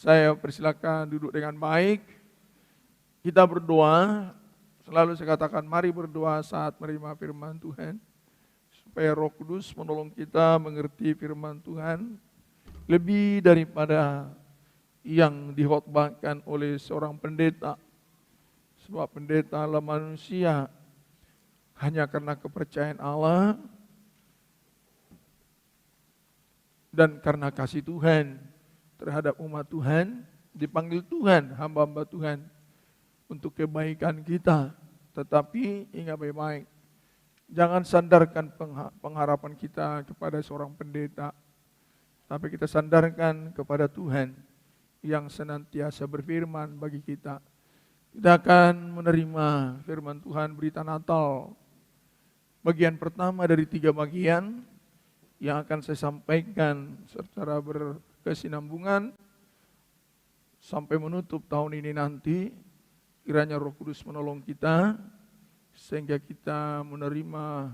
Saya persilakan duduk dengan baik. Kita berdoa, selalu saya katakan mari berdoa saat menerima firman Tuhan. Supaya Roh Kudus menolong kita mengerti firman Tuhan lebih daripada yang dikhotbahkan oleh seorang pendeta. Sebab pendeta adalah manusia, hanya karena kepercayaan Allah dan karena kasih Tuhan terhadap umat Tuhan, dipanggil Tuhan, hamba-hamba Tuhan untuk kebaikan kita. Tetapi ingat baik-baik, jangan sandarkan pengharapan kita kepada seorang pendeta, tapi kita sandarkan kepada Tuhan yang senantiasa berfirman bagi kita. Kita akan menerima firman Tuhan berita Natal. Bagian pertama dari 3 bagian yang akan saya sampaikan secara berkesinambungan sampai menutup tahun ini nanti. Kiranya Roh Kudus menolong kita sehingga kita menerima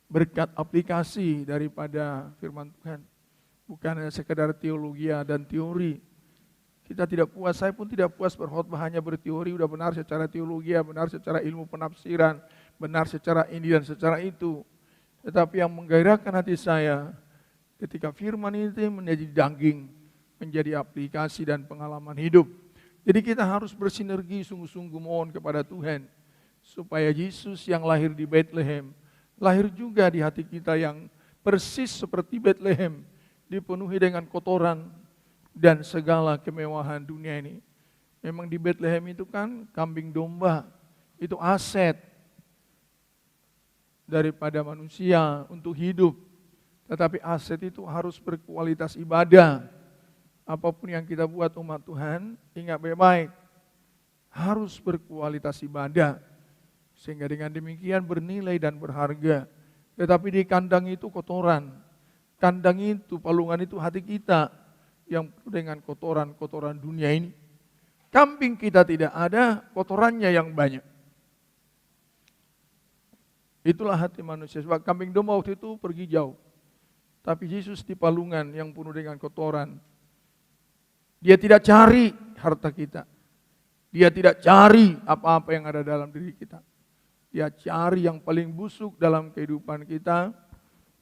berkat aplikasi daripada firman Tuhan. Bukan hanya sekedar teologi dan teori. Kita tidak puas, saya pun tidak puas berkhotbah hanya berteori, udah benar secara teologi, benar secara ilmu penafsiran, benar secara ini dan secara itu. Tetapi yang menggairahkan hati saya ketika firman itu menjadi daging, menjadi aplikasi dan pengalaman hidup. Jadi kita harus bersinergi sungguh-sungguh mohon kepada Tuhan supaya Yesus yang lahir di Bethlehem lahir juga di hati kita yang persis seperti Bethlehem, dipenuhi dengan kotoran dan segala kemewahan dunia ini. Memang di Bethlehem itu kan kambing domba, itu aset daripada manusia untuk hidup. Tetapi aset itu harus berkualitas ibadah. Apapun yang kita buat umat Tuhan, ingat baik-baik, harus berkualitas ibadah. Sehingga dengan demikian bernilai dan berharga. Tetapi di kandang itu kotoran. Kandang itu, palungan itu hati kita yang penuh dengan kotoran-kotoran dunia ini. Kambing kita tidak ada, kotorannya yang banyak. Itulah hati manusia. Sebab kambing domba waktu itu pergi jauh. Tapi Yesus di palungan yang penuh dengan kotoran. Dia tidak cari harta kita. Dia tidak cari apa-apa yang ada dalam diri kita. Dia cari yang paling busuk dalam kehidupan kita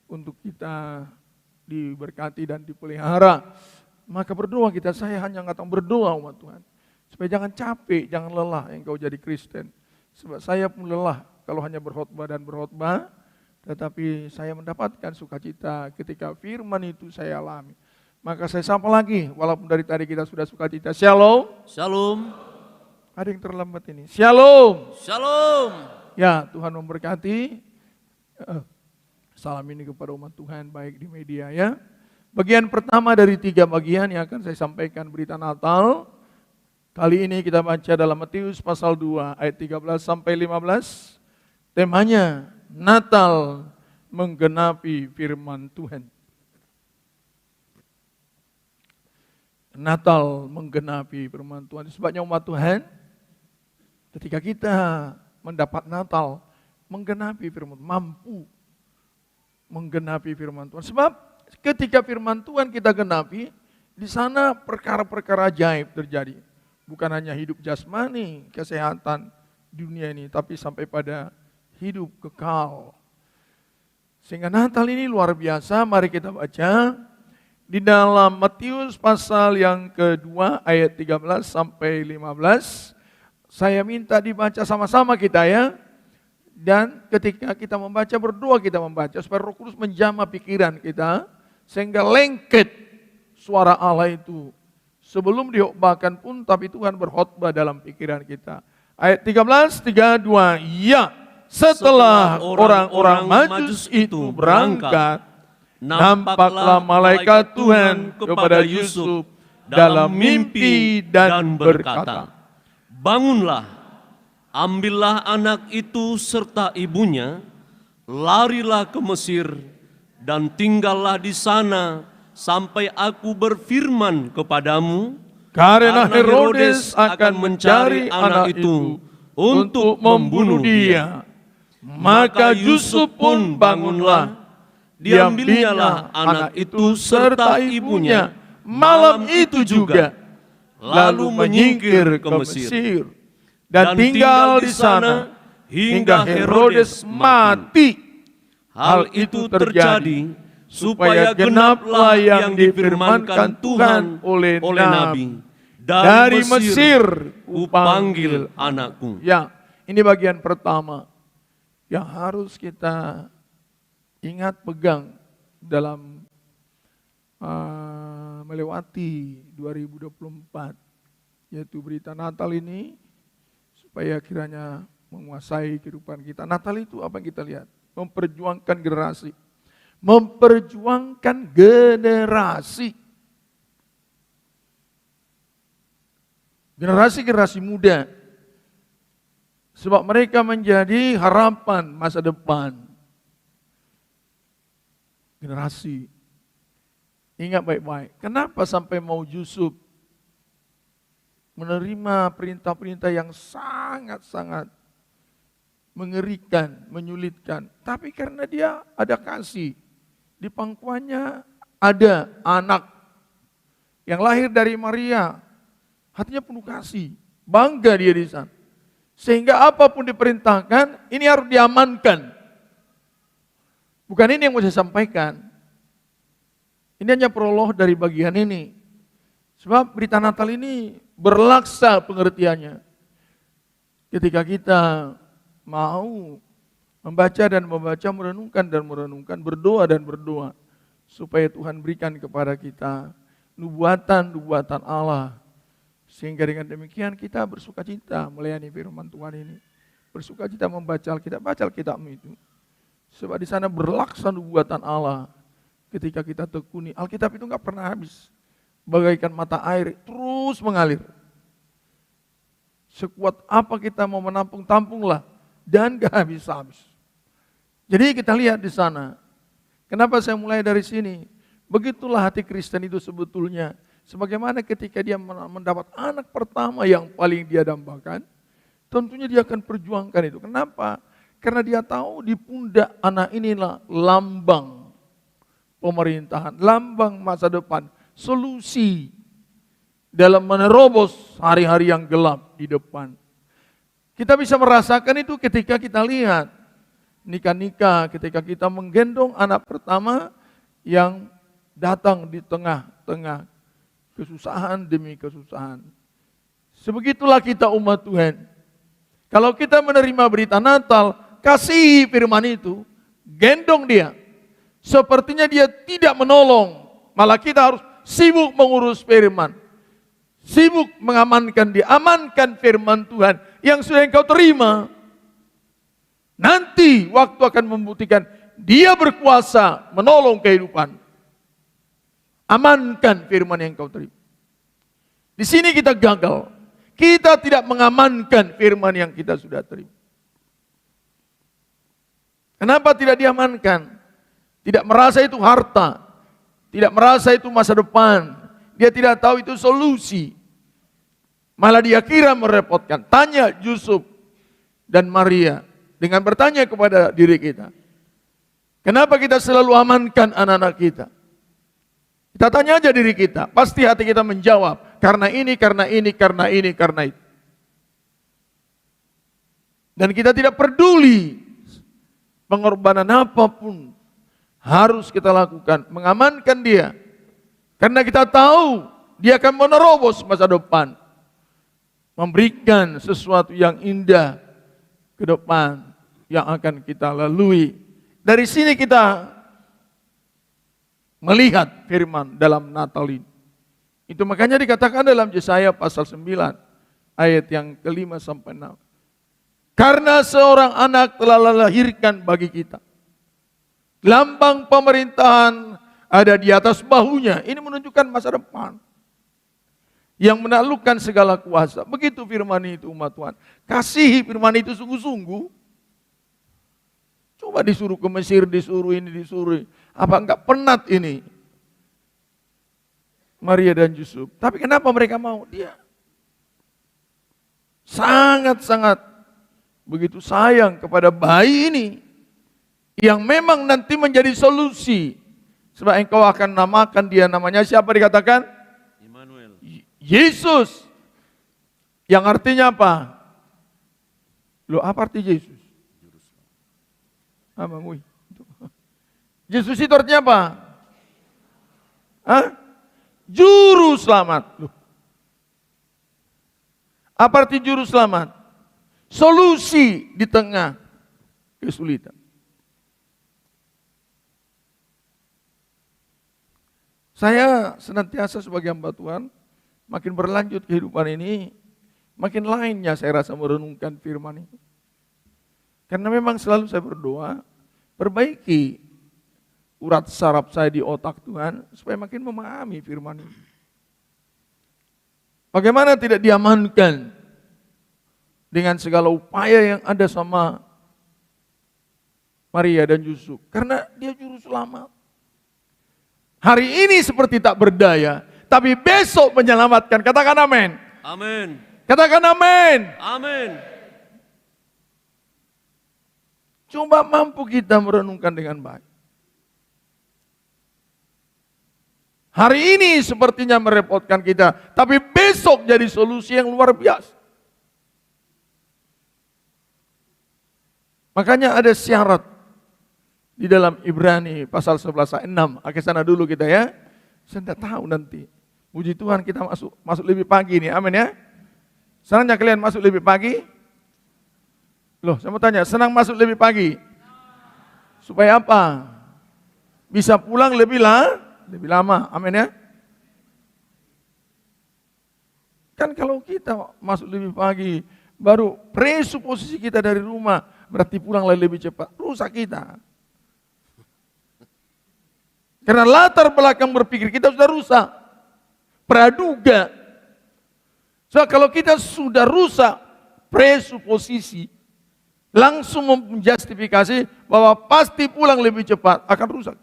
untuk kita diberkati dan dipelihara. Maka berdoa kita, saya hanya ngatakan berdoa umat Tuhan. Supaya jangan capek, jangan lelah engkau jadi Kristen. Sebab saya pun lelah kalau hanya berkhotbah dan berkhotbah. Tetapi saya mendapatkan sukacita ketika firman itu saya alami. Maka saya sapa lagi, walaupun dari tadi kita sudah sukacita. Shalom. Shalom. Ada yang terlambat ini. Shalom. Shalom. Ya, Tuhan memberkati. Salam ini kepada umat Tuhan baik di media ya. Bagian pertama dari 3 bagian yang akan saya sampaikan berita Natal. Kali ini kita baca dalam Matius pasal 2 ayat 13 sampai 15. Temanya Natal menggenapi firman Tuhan. Natal menggenapi firman Tuhan. Sebabnya umat Tuhan, ketika kita mendapat Natal, menggenapi firman, mampu menggenapi firman Tuhan. Sebab ketika firman Tuhan kita genapi, di sana perkara-perkara ajaib terjadi. Bukan hanya hidup jasmani, kesehatan dunia ini, tapi sampai pada hidup kekal. Sehingga Natal ini luar biasa, mari kita baca. Di dalam Matius pasal yang kedua ayat 13 sampai 15. Saya minta dibaca sama-sama kita ya. Dan ketika kita membaca, berdoa kita membaca supaya Roh Kudus menjamah pikiran kita. Sehingga lengket suara Allah itu. Sebelum dikhotbahkan pun, tapi Tuhan berkhotbah dalam pikiran kita. Ayat 13, 3, 2. Ya, setelah orang-orang Majus itu berangkat, nampaklah malaikat Tuhan kepada Yusuf dalam mimpi dan berkata, "Bangunlah, ambillah anak itu serta ibunya, larilah ke Mesir dan tinggallah di sana sampai aku berfirman kepadamu, karena Herodes akan mencari anak itu untuk membunuh dia. Maka Yusuf pun bangunlah, diambilnyalah anak itu serta ibunya malam itu juga lalu menyingkir ke Mesir dan tinggal di sana hingga Herodes mati. Hal itu terjadi supaya genaplah yang difirmankan Tuhan oleh Nabi. Dari Mesir kupanggil anakku. Ya, ini bagian pertama yang harus kita ingat, pegang dalam melewati 2024, yaitu berita Natal ini, supaya kiranya menguasai kehidupan kita. Natal itu apa yang kita lihat? Memperjuangkan generasi. Memperjuangkan generasi. Generasi-generasi muda. Sebab mereka menjadi harapan masa depan. Generasi. Ingat baik-baik. Kenapa sampai mau Yusuf menerima perintah-perintah yang sangat-sangat mengerikan, menyulitkan. Tapi karena dia ada kasih. Di pangkuannya ada anak yang lahir dari Maria. Hatinya penuh kasih. Bangga dia di sana. Sehingga apapun diperintahkan, ini harus diamankan. Bukan ini yang mau saya sampaikan. Ini hanya prolog dari bagian ini. Sebab berita Natal ini berlaksa pengertiannya. Ketika kita mau membaca dan membaca, merenungkan dan merenungkan, berdoa dan berdoa, supaya Tuhan berikan kepada kita nubuatan-nubuatan Allah. Sehingga dengan demikian kita bersuka cita melayani firman Tuhan ini. Bersuka cita membaca Alkitab, baca Alkitabmu itu. Sebab di sana berlaksa nubuatan Allah. Ketika kita tekuni, Alkitab itu enggak pernah habis. Bagaikan mata air, terus mengalir. Sekuat apa kita mau menampung, tampunglah. Dan gak habis-habis. Jadi kita lihat di sana. Kenapa saya mulai dari sini? Begitulah hati Kristen itu sebetulnya. Sebagaimana ketika dia mendapat anak pertama yang paling dia dambakan, tentunya dia akan perjuangkan itu. Kenapa? Karena dia tahu di pundak anak inilah lambang pemerintahan, lambang masa depan, solusi dalam menerobos hari-hari yang gelap di depan. Kita bisa merasakan itu ketika kita lihat nikah-nikah, ketika kita menggendong anak pertama yang datang di tengah-tengah kesusahan demi kesusahan. Sebegitulah kita umat Tuhan. Kalau kita menerima berita Natal, kasih firman itu, gendong dia. Sepertinya dia tidak menolong, malah kita harus sibuk mengurus firman. Sibuk mengamankan dia, amankan firman Tuhan yang sudah engkau terima. Nanti waktu akan membuktikan dia berkuasa menolong kehidupan. Amankan firman yang engkau terima. Di sini kita gagal. Kita tidak mengamankan firman yang kita sudah terima. Kenapa tidak diamankan? Tidak merasa itu harta. Tidak merasa itu masa depan. Dia tidak tahu itu solusi. Malah dia kira merepotkan. Tanya Yusuf dan Maria dengan bertanya kepada diri kita. Kenapa kita selalu amankan anak-anak kita? Kita tanya aja diri kita. Pasti hati kita menjawab. Karena ini, karena ini, karena ini, karena itu. Dan kita tidak peduli pengorbanan apapun harus kita lakukan. Mengamankan dia. Karena kita tahu dia akan menerobos masa depan. Memberikan sesuatu yang indah ke depan yang akan kita lalui. Dari sini kita melihat firman dalam Natal ini. Itu makanya dikatakan dalam Yesaya pasal 9 ayat yang ke-5 sampai 6. Karena seorang anak telah dilahirkan bagi kita. Lambang pemerintahan ada di atas bahunya. Ini menunjukkan masa depan. Yang menaklukkan segala kuasa. Begitu firman itu umat Tuhan. Kasihi firman itu sungguh-sungguh. Coba disuruh ke Mesir, disuruh ini, disuruh. Apa enggak penat ini? Maria dan Yusuf. Tapi kenapa mereka mau? Dia sangat-sangat begitu sayang kepada bayi ini. Yang memang nanti menjadi solusi. Sebab engkau akan namakan dia, namanya siapa dikatakan? Immanuel. Yesus. Yang artinya apa? Loh, apa arti Yesus? Apa, Ngui? Yesus itu artinya apa? Hah? Juru selamat. Loh. Apa arti juru selamat? Solusi di tengah kesulitan. Saya senantiasa sebagai hamba Tuhan, makin berlanjut kehidupan ini, makin lainnya saya rasa merenungkan firman ini. Karena memang selalu saya berdoa, perbaiki urat saraf saya di otak Tuhan, supaya makin memahami firman ini. Bagaimana tidak diamankan dengan segala upaya yang ada sama Maria dan Yusuf. Karena dia juru selamat. Hari ini seperti tak berdaya, tapi besok menyelamatkan. Katakan amin. Amin. Katakan amin. Amin. Coba mampu kita merenungkan dengan baik. Hari ini sepertinya merepotkan kita, tapi besok jadi solusi yang luar biasa. Makanya ada syarat di dalam Ibrani pasal 11 ayat 6. Ke sana dulu kita ya. Saya tidak tahu nanti. Puji Tuhan kita masuk lebih pagi nih. Amin ya. Senangnya kalian masuk lebih pagi? Loh, saya mau tanya, senang masuk lebih pagi? Supaya apa? Bisa pulang lebih lama. Amin ya. Kan kalau kita masuk lebih pagi, baru presuposisi kita dari rumah, berarti pulang lebih cepat. Rusak kita. Karena latar belakang berpikir kita sudah rusak. Praduga. So, kalau kita sudah rusak presuposisi, langsung menjustifikasi bahwa pasti pulang lebih cepat, akan rusak.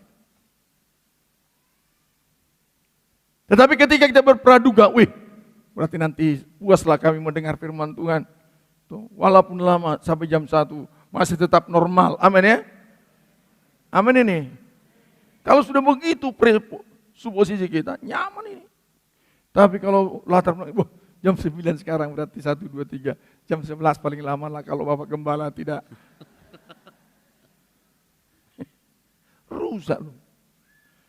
Tetapi ketika kita berpraduga, berarti nanti puaslah kami mendengar firman Tuhan. Tuh, walaupun lama sampai jam 1, masih tetap normal. Amin ya? Amin ini. Kalau sudah begitu suposisi kita, nyaman ini. Tapi kalau latar belakang, jam 9 sekarang berarti 1, 2, 3. Jam 11 paling lama lah kalau Bapak Gembala tidak. Rusak loh.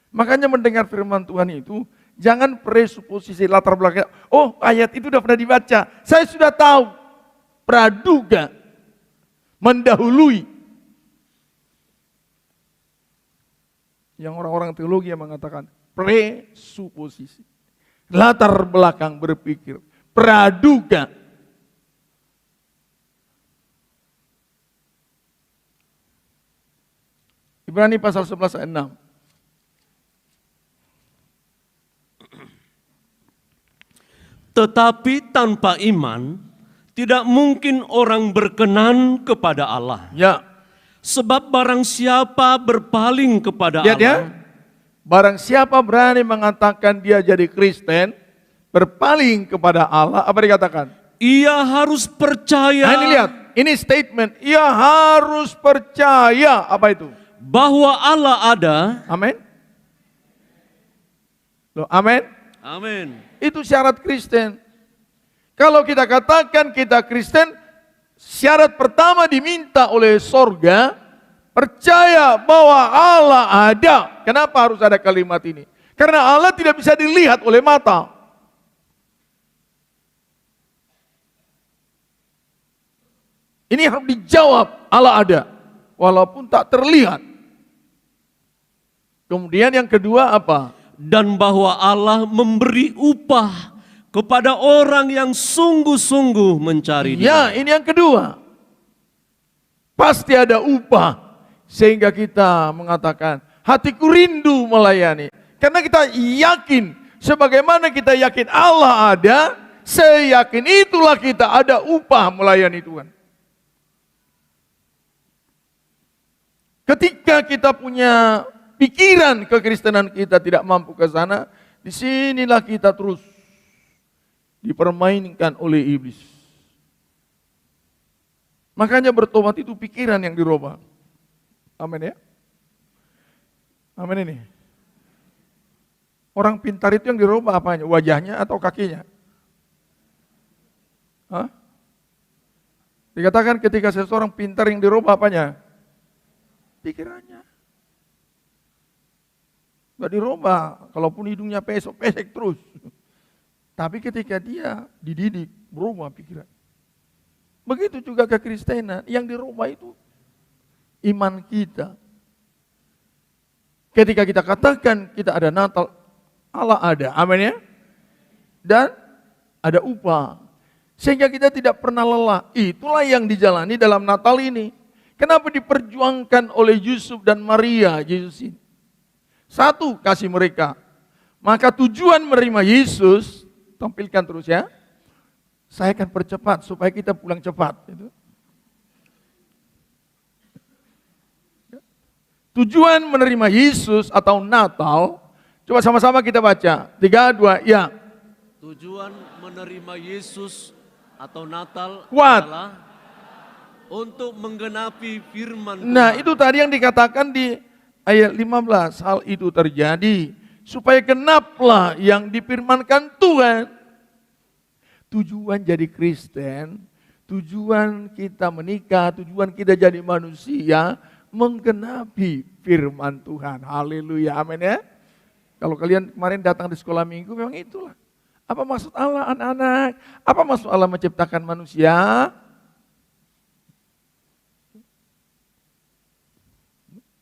Makanya mendengar firman Tuhan itu, jangan presuposisi latar belakang. Oh, ayat itu sudah pernah dibaca. Saya sudah tahu. Praduga. Mendahului. Yang orang-orang teologi yang mengatakan presuposisi. Latar belakang berpikir. Praduga. Ibrani pasal 11 ayat 6. Tetapi tanpa iman, tidak mungkin orang berkenan kepada Allah. Ya. Sebab barang siapa berpaling kepada Lihat ya. Allah. Barang siapa berani mengatakan dia jadi Kristen, berpaling kepada Allah, apa dikatakan? Ia harus percaya. Nah, ini lihat, ini statement. Ia harus percaya. Apa itu? Bahwa Allah ada. Amin. Loh, amin. Amin. Itu syarat Kristen. Kalau kita katakan kita Kristen, syarat pertama diminta oleh sorga, percaya bahwa Allah ada. Kenapa harus ada kalimat ini? Karena Allah tidak bisa dilihat oleh mata. Ini harus dijawab, Allah ada. Walaupun tak terlihat. Kemudian yang kedua apa? Dan bahwa Allah memberi upah kepada orang yang sungguh-sungguh mencari Ya, Dia. ini yang kedua. Pasti ada upah. Sehingga kita mengatakan, hatiku rindu melayani. Karena kita yakin, sebagaimana kita yakin Allah ada, seyakin itulah kita ada upah melayani Tuhan. Ketika kita punya pikiran kekristenan kita tidak mampu ke sana, disinilah kita terus dipermainkan oleh iblis. Makanya bertobat itu pikiran yang dirubah. Amin ya. Amin ini. Orang pintar itu yang dirubah apanya? Wajahnya atau kakinya? Hah? Dikatakan ketika seseorang pintar yang dirubah apanya? Pikirannya. Gak dirubah, kalaupun hidungnya pesek terus. Tapi ketika dia dididik, berubah pikiran. Begitu juga kekristenan, yang dirubah itu iman kita. Ketika kita katakan kita ada Natal, Allah ada, amin ya. Dan ada upah. Sehingga kita tidak pernah lelah. Itulah yang dijalani dalam Natal ini. Kenapa diperjuangkan oleh Yusuf dan Maria, Yesus ini? Satu, kasih mereka. Maka tujuan menerima Yesus, tampilkan terus ya. Saya akan percepat supaya kita pulang cepat. Tujuan menerima Yesus atau Natal, coba sama-sama kita baca. 3, 2, ya. Tujuan menerima Yesus atau Natal Kuat. adalah untuk menggenapi firman Tuhan. Nah, itu tadi yang dikatakan di ayat 15. Hal itu terjadi supaya genaplah yang difirmankan Tuhan. Tujuan jadi Kristen, tujuan kita menikah, tujuan kita jadi manusia, menggenapi firman Tuhan. Haleluya, amin ya. Kalau kalian kemarin datang di sekolah minggu, memang itulah. Apa maksud Allah anak-anak? Apa maksud Allah menciptakan manusia?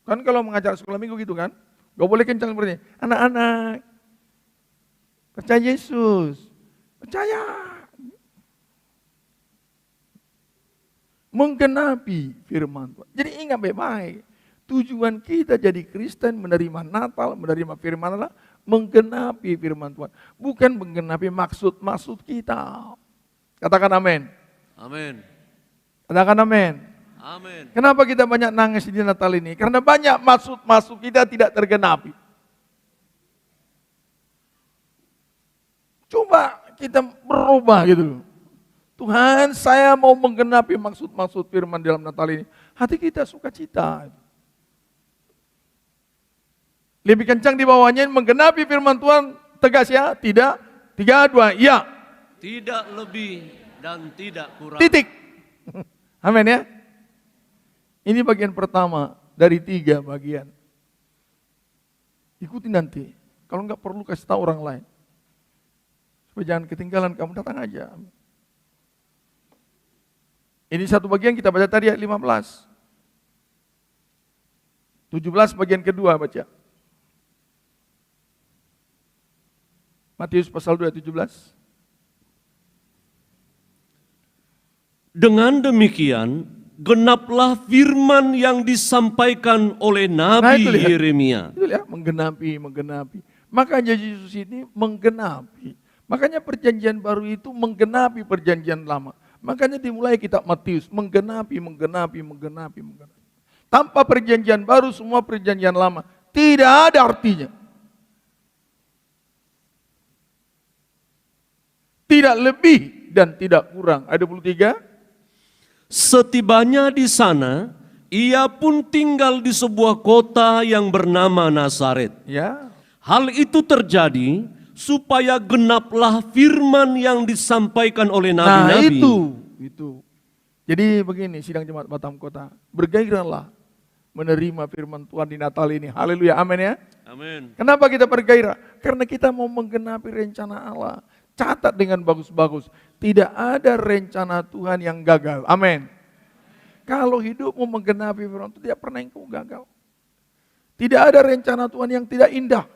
Kan kalau mengajar sekolah minggu gitu kan, gak boleh kencang seperti ini. Anak-anak, percaya Yesus, percaya. Menggenapi firman Tuhan. Jadi ingat baik-baik, tujuan kita jadi Kristen menerima Natal, menerima firman Allah, menggenapi firman Tuhan. Bukan menggenapi maksud-maksud kita. Katakan amin. Amin. Katakan amin. Amin. Kenapa kita banyak nangis di Natal ini? Karena banyak maksud-maksud kita tidak tergenapi. Coba kita berubah gitu loh. Tuhan, saya mau menggenapi maksud-maksud firman dalam Natal ini. Hati kita sukacita. Lebih kencang di bawahnya, menggenapi firman Tuhan, tegas ya? Tidak. 3, 2, ya. Tidak lebih dan tidak kurang. Titik. Amin ya. Ini bagian pertama dari 3 bagian. Ikuti nanti. Kalau enggak perlu kasih tahu orang lain. Supaya jangan ketinggalan, kamu datang aja. Ini satu bagian kita baca tadi ayat 15. 17 bagian kedua baca. Matius pasal 2 ayat 17. Dengan demikian, genaplah firman yang disampaikan oleh Nabi Yeremia. Itu lihat, menggenapi. Makanya Yesus ini menggenapi. Makanya perjanjian baru itu menggenapi perjanjian lama. Makanya dimulai kitab Matius, menggenapi. Tanpa perjanjian baru, semua perjanjian lama tidak ada artinya. Tidak lebih dan tidak kurang. Ayat 23. Setibanya di sana, ia pun tinggal di sebuah kota yang bernama Nazaret. Ya. Hal itu terjadi supaya genaplah firman yang disampaikan oleh nabi-nabi. Nah itu. Jadi begini, sidang jemaat Batam Kota, bergairahlah menerima firman Tuhan di Natal ini. Haleluya, amin ya. Amin. Kenapa kita bergairah? Karena kita mau menggenapi rencana Allah. Catat dengan bagus-bagus, tidak ada rencana Tuhan yang gagal. Amin. Kalau hidupmu menggenapi firman Tuhan, tidak pernah engkau gagal. Tidak ada rencana Tuhan yang tidak indah.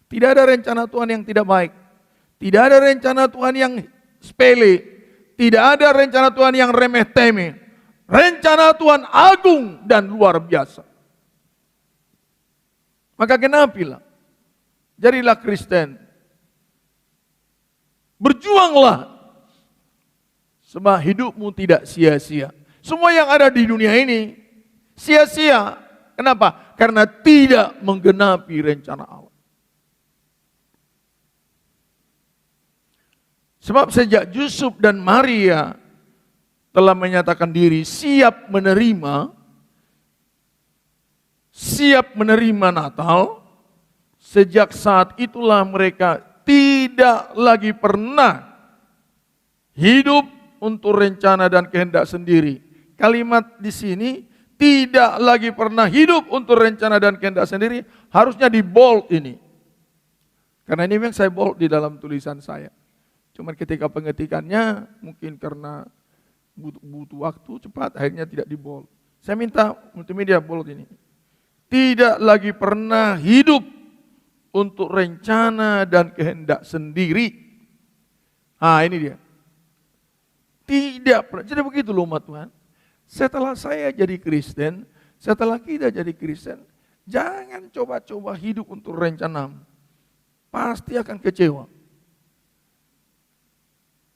Tidak ada rencana Tuhan yang tidak baik. Tidak ada rencana Tuhan yang sepele. Tidak ada rencana Tuhan yang remeh-temeh. Rencana Tuhan agung dan luar biasa. Maka genapilah. Jadilah Kristen. Berjuanglah. Sebab hidupmu tidak sia-sia. Semua yang ada di dunia ini sia-sia. Kenapa? Karena tidak menggenapi rencana Allah. Sebab sejak Yusuf dan Maria telah menyatakan diri siap menerima Natal, sejak saat itulah mereka tidak lagi pernah hidup untuk rencana dan kehendak sendiri. Kalimat di sini tidak lagi pernah hidup untuk rencana dan kehendak sendiri, harusnya di bold ini. Karena ini yang saya bold di dalam tulisan saya. Cuman ketika pengetikannya mungkin karena butuh waktu cepat, akhirnya tidak di bold. Saya minta multimedia bold ini. Tidak lagi pernah hidup untuk rencana dan kehendak sendiri. Ini dia. Tidak pernah. Jadi begitu loh umat Tuhan. Setelah saya jadi Kristen, setelah kita jadi Kristen, jangan coba-coba hidup untuk rencana. Pasti akan kecewa.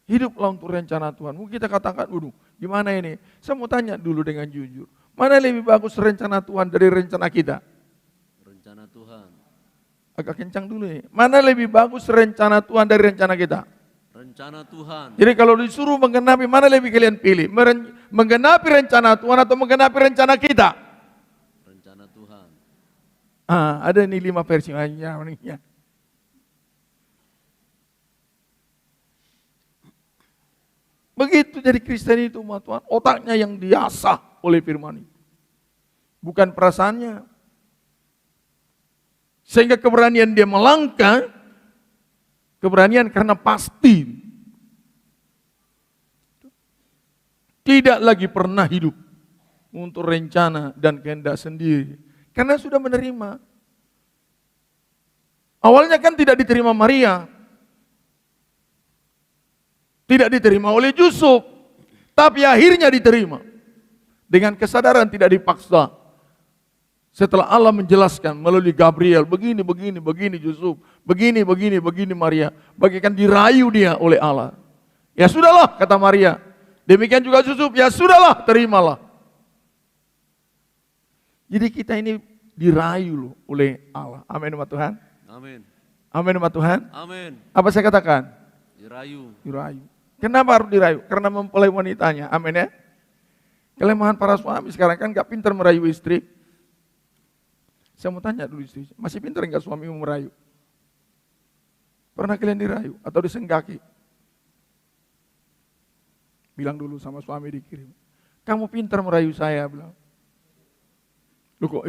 Hiduplah untuk rencana Tuhan. Mungkin kita katakan, gimana ini? Saya mau tanya dulu dengan jujur. Mana lebih bagus rencana Tuhan dari rencana kita? Rencana Tuhan. Agak kencang dulu nih. Mana lebih bagus rencana Tuhan dari rencana kita? Rencana Tuhan. Jadi kalau disuruh menggenapi, mana lebih kalian pilih? Menggenapi rencana Tuhan atau menggenapi rencana kita? Rencana Tuhan. Ada nih 5 versi. Begitu jadi Kristen itu umat Tuhan, otaknya yang diasah oleh firman itu. Bukan perasaannya. Sehingga keberanian dia melangkah, keberanian karena pasti. Tidak lagi pernah hidup untuk rencana dan kehendak sendiri. Karena sudah menerima. Awalnya kan tidak diterima Maria. Tidak diterima oleh Yusuf. Tapi akhirnya diterima. Dengan kesadaran tidak dipaksa. Setelah Allah menjelaskan melalui Gabriel, begini Yusuf, begini Maria, bagaikan dirayu dia oleh Allah. Ya sudahlah, kata Maria. Demikian juga Yusuf, ya sudahlah, terimalah. Jadi kita ini dirayu loh oleh Allah. Amin umat Tuhan. Amin. Amin umat Tuhan. Amin. Apa saya katakan? Dirayu. Dirayu. Kenapa harus dirayu? Karena mempelai wanitanya. Amin ya. Kelemahan para suami sekarang kan gak pintar merayu istri. Saya mau tanya dulu istri, masih pintar enggak suamimu merayu? Pernah kalian dirayu atau disenggaki? Bilang dulu sama suami dikirim. Kamu pintar merayu saya, bilang. Lu kok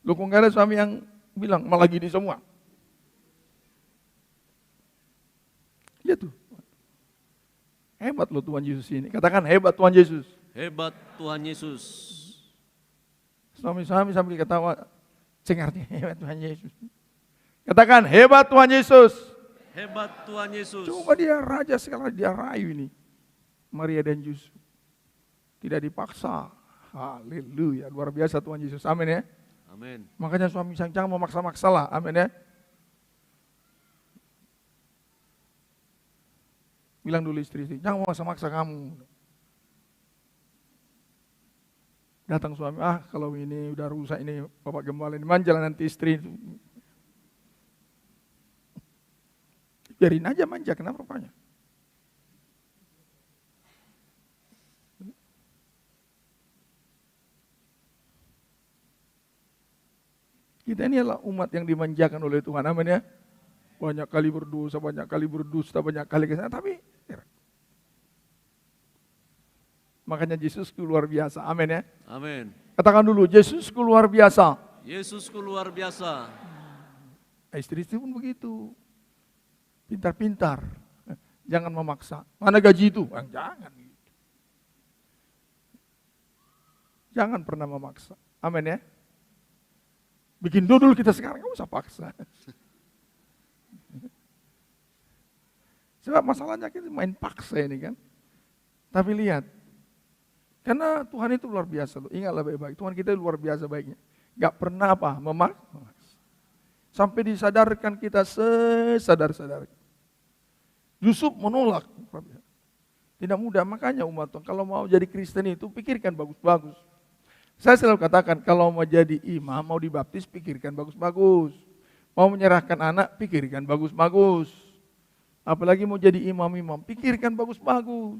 Lu kok enggak ada suami yang bilang, malah gini semua. Iya tuh. Hebat loh Tuhan Yesus ini. Katakan hebat Tuhan Yesus. Hebat Tuhan Yesus. Suami-suami sambil ketawa, cengarnya hebat Tuhan Yesus. Katakan hebat Tuhan Yesus. Hebat Tuhan Yesus. Coba dia raja sekali, dia rayu ini. Maria dan Yusuf. Tidak dipaksa. Haleluya, luar biasa Tuhan Yesus. Amin ya. Amin. Makanya suami jangan memaksa-maksa lah. Amin ya. Bilang dulu istri, jangan memaksa-maksa kamu. Datang suami, kalau ini udah rusak ini Bapak Gembala ini manja nanti istri. Biarin aja manja, kenapa rupanya? Kita ini adalah umat yang dimanjakan oleh Tuhan, amin ya. Banyak kali berdosa, banyak kali berdusta, banyak kali kesana, tapi makanya Yesusku luar biasa. Amin ya. Amin. Katakan dulu, Yesusku luar biasa. Yesusku luar biasa. Istri-istri pun begitu. Pintar-pintar. Jangan memaksa. Mana gaji itu? Jangan. Jangan pernah memaksa. Amin ya. Bikin dodol kita sekarang, nggak usah paksa. Sebab masalahnya kita main paksa ini kan. Tapi lihat. Karena Tuhan itu luar biasa loh. Ingatlah baik-baik. Tuhan kita luar biasa baiknya. Gak pernah memaksa. Sampai disadarkan kita sesadar-sadar. Yusuf menolak. Tidak mudah. Makanya umat Tuhan kalau mau jadi Kristen itu pikirkan bagus-bagus. Saya selalu katakan kalau mau jadi imam, mau dibaptis pikirkan bagus-bagus. Mau menyerahkan anak pikirkan bagus-bagus. Apalagi mau jadi imam-imam pikirkan bagus-bagus.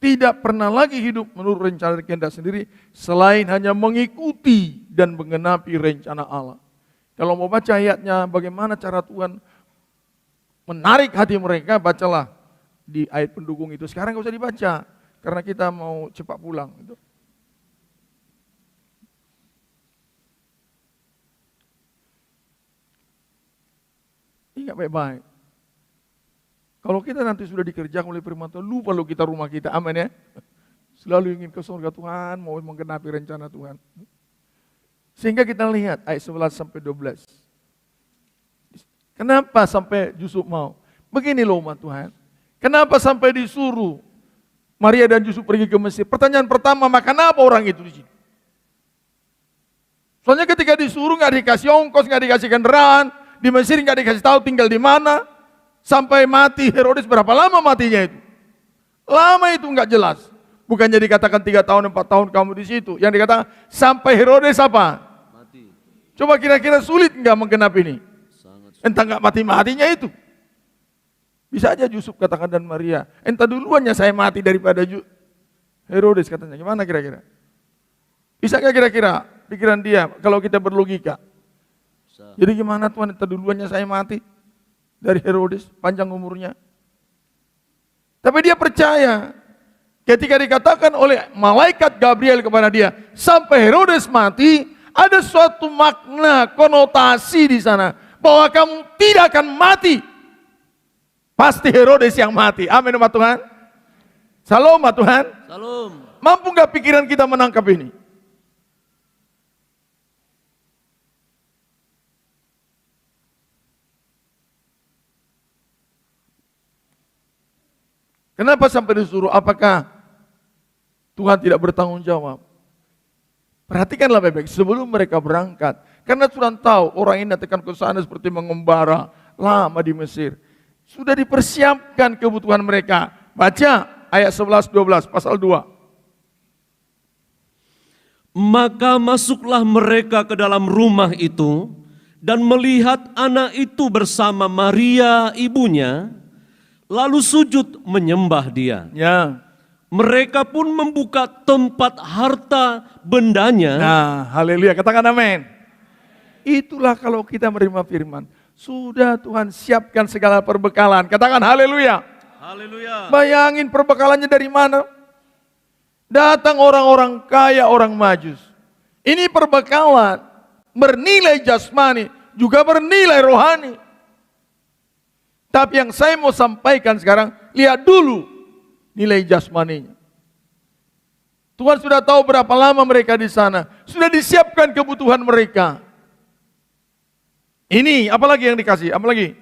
Tidak pernah lagi hidup menurut rencana dan kehendak sendiri selain hanya mengikuti dan menggenapi rencana Allah. Kalau mau baca ayatnya, bagaimana cara Tuhan menarik hati mereka, bacalah di ayat pendukung itu. Sekarang nggak usah dibaca, karena kita mau cepat pulang. Ingat baik-baik. Kalau kita nanti sudah dikerjakan oleh firman Tuhan, lupa lo kita rumah kita, amin ya. Selalu ingin ke surga Tuhan, mau menggenapi rencana Tuhan. Sehingga kita lihat ayat 11 sampai 12. Kenapa sampai Yusuf mau? Begini loh umat Tuhan. Kenapa sampai disuruh Maria dan Yusuf pergi ke Mesir? Pertanyaan pertama, makan apa orang itu di sini? Soalnya ketika disuruh nggak dikasih ongkos, nggak dikasih kendaraan, di Mesir nggak dikasih tahu tinggal di mana, sampai mati Herodes. Berapa lama matinya itu? Lama itu nggak jelas. Bukannya dikatakan 3 tahun, 4 tahun kamu di situ. Yang dikatakan sampai Herodes apa? Mati. Coba kira-kira sulit nggak menggenapi ini? Entah nggak mati-matinya itu. Bisa aja Yusuf katakan dan Maria, entah duluannya saya mati daripada Herodes katanya. Gimana kira-kira? Bisa nggak kira-kira pikiran dia kalau kita berlogika? Bisa. Jadi gimana Tuhan, entah duluannya saya mati dari Herodes, panjang umurnya. Tapi dia percaya. Ketika dikatakan oleh malaikat Gabriel kepada dia, sampai Herodes mati, ada suatu makna, konotasi di sana. Bahwa kamu tidak akan mati. Pasti Herodes yang mati. Amin umat Tuhan. Salam umat Tuhan. Salam. Mampu nggak pikiran kita menangkap ini? Kenapa sampai disuruh? Apakah Tuhan tidak bertanggung jawab? Perhatikanlah baik-baik sebelum mereka berangkat. Karena Tuhan tahu orang ini nanti akan ke sana seperti mengembara lama di Mesir. Sudah dipersiapkan kebutuhan mereka. Baca ayat 11-12 pasal 2. Maka masuklah mereka ke dalam rumah itu dan melihat anak itu bersama Maria ibunya, lalu sujud menyembah dia. Ya. Mereka pun membuka tempat harta bendanya. Nah, haleluya, katakan amin. Itulah kalau kita menerima firman. Sudah Tuhan siapkan segala perbekalan. Katakan haleluya. Haleluya. Bayangin perbekalannya dari mana? Datang orang-orang kaya, orang majus. Ini perbekalan bernilai jasmani, juga bernilai rohani. Tapi yang saya mau sampaikan sekarang, lihat dulu nilai jasmaninya. Tuhan sudah tahu berapa lama mereka di sana. Sudah disiapkan kebutuhan mereka. Ini, apalagi yang dikasih? Apalagi?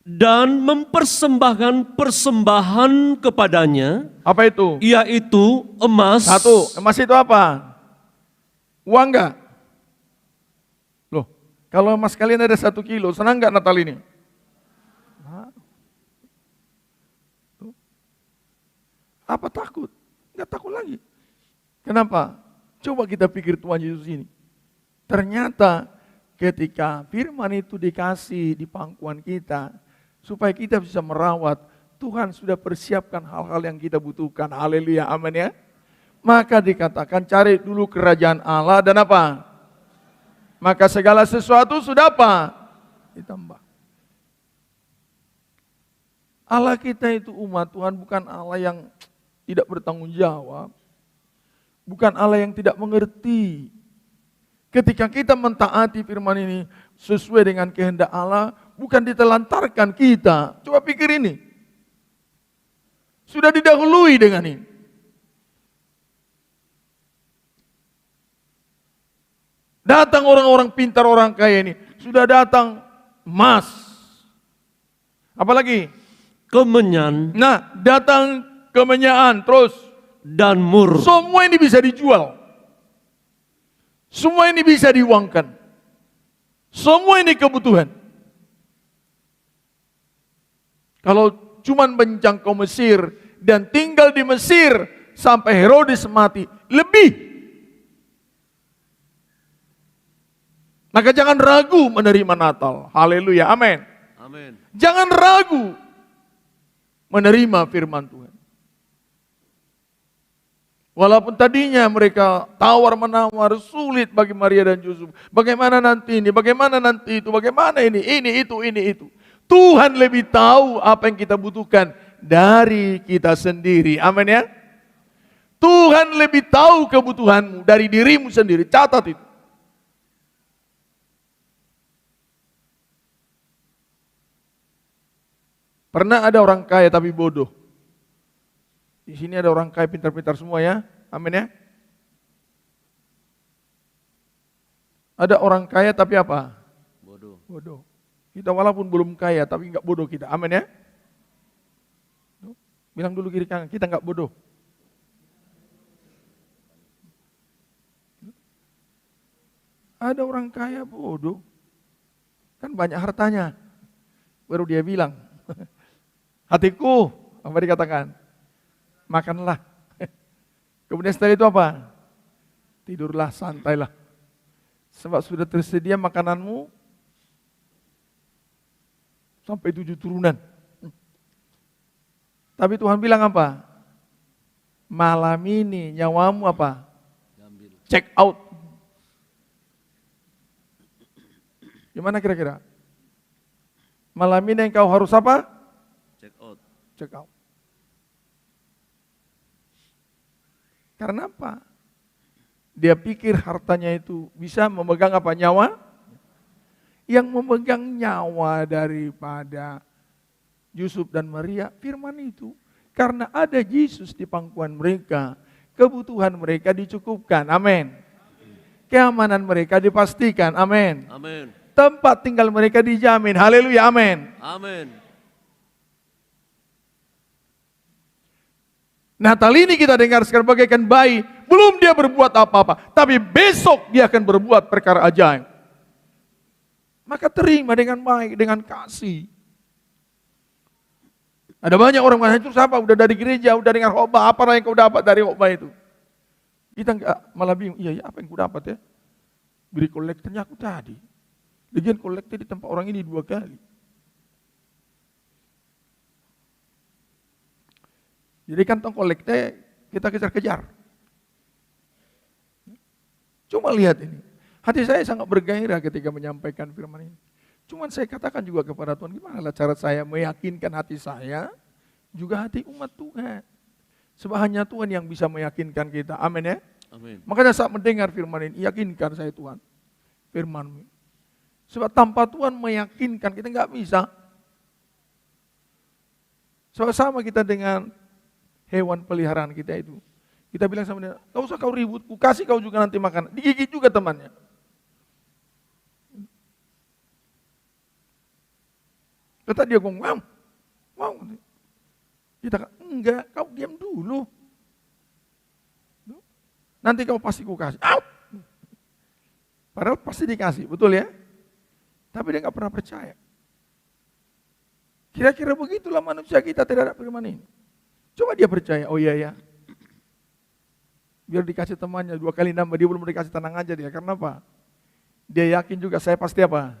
Dan mempersembahkan persembahan kepadanya. Apa itu? Yaitu emas. Satu, emas itu apa? Uang enggak? Loh, kalau emas kalian ada 1 kilo, senang enggak Natal ini? Apa takut? Enggak takut lagi. Kenapa? Coba kita pikir Tuhan Yesus ini. Ternyata ketika firman itu dikasih di pangkuan kita, supaya kita bisa merawat, Tuhan sudah persiapkan hal-hal yang kita butuhkan. Haleluya, amin ya. Maka dikatakan cari dulu kerajaan Allah dan apa? Maka segala sesuatu sudah apa? Ditambah. Allah kita itu umat Tuhan bukan Allah yang tidak bertanggung jawab. Bukan Allah yang tidak mengerti. Ketika kita mentaati firman ini sesuai dengan kehendak Allah, bukan ditelantarkan kita. Coba pikir ini. Sudah didahului dengan ini. Datang orang-orang pintar, orang kaya ini. Sudah datang emas. Apalagi? Kemenyan. Nah, datang kemenyaan, terus. Dan mur. Semua ini bisa dijual. Semua ini bisa diuangkan. Semua ini kebutuhan. Kalau cuman menjangkau Mesir dan tinggal di Mesir sampai Herodes mati, lebih. Maka jangan ragu menerima Natal. Haleluya, amin. Amin. Jangan ragu menerima firman Tuhan. Walaupun tadinya mereka tawar-menawar, sulit bagi Maria dan Yusuf. Bagaimana nanti ini, bagaimana nanti itu, bagaimana ini itu. Tuhan lebih tahu apa yang kita butuhkan dari kita sendiri. Amin ya. Tuhan lebih tahu kebutuhanmu dari dirimu sendiri. Catat itu. Pernah ada orang kaya tapi bodoh. Di sini ada orang kaya pintar-pintar semua ya. Amin ya. Ada orang kaya tapi apa? Bodoh. Kita walaupun belum kaya tapi enggak bodoh kita. Amin ya. Bilang dulu kiri kanan, kita enggak bodoh. Ada orang kaya bodoh. Kan banyak hartanya. Baru dia bilang, hatiku, apa dikatakan? Makanlah. Kemudian setelah itu apa? Tidurlah, santailah. Sebab sudah tersedia makananmu sampai 7 turunan. Tapi Tuhan bilang apa? Malam ini nyawamu apa? Check out. Gimana kira-kira? Malam ini engkau harus apa? Check out. Karena apa? Dia pikir hartanya itu bisa memegang apa? Nyawa? Yang memegang nyawa daripada Yusuf dan Maria, firman itu. Karena ada Yesus di pangkuan mereka, kebutuhan mereka dicukupkan. Amin. Keamanan mereka dipastikan. Amin. Tempat tinggal mereka dijamin. Haleluya. Amin. Natal ini kita dengar sekarang bagaikan bayi, belum dia berbuat apa-apa, tapi besok dia akan berbuat perkara ajaib. Maka terima dengan baik, dengan kasih. Ada banyak orang mengatakan, itu siapa? Udah dari gereja, udah dengar khotbah, apa yang kau dapat dari khotbah itu? Kita enggak, malah bingung, iya apa yang kau dapat ya? Beri kolektornya aku tadi. Lagian kolektor di tempat orang ini 2 kali. Jadi kantong kolektor kita kejar-kejar. Cuma lihat ini. Hati saya sangat bergairah ketika menyampaikan firman ini. Cuman saya katakan juga kepada Tuhan, gimana cara saya meyakinkan hati saya, juga hati umat Tuhan. Sebab hanya Tuhan yang bisa meyakinkan kita. Amin ya. Makanya saat mendengar firman ini, yakinkan saya Tuhan. Firman-Mu. Sebab tanpa Tuhan meyakinkan kita nggak bisa. Sebab sama kita dengan hewan peliharaan kita itu. Kita bilang sama dia, gak usah kau ribut, ku kasih kau juga nanti makan. Digigit juga temannya. Kata dia ngomong, mau. Kita kata, enggak, kau diam dulu. Nanti kau pasti ku kasih. Out. Padahal pasti dikasih, betul ya? Tapi dia nggak pernah percaya. Kira-kira begitulah manusia kita terhadap firman ini. Coba dia percaya, oh iya ya. Biar dikasih temannya 2 kali nambah, dia belum dikasih, tenang aja dia. Karena apa? Dia yakin juga saya pasti apa?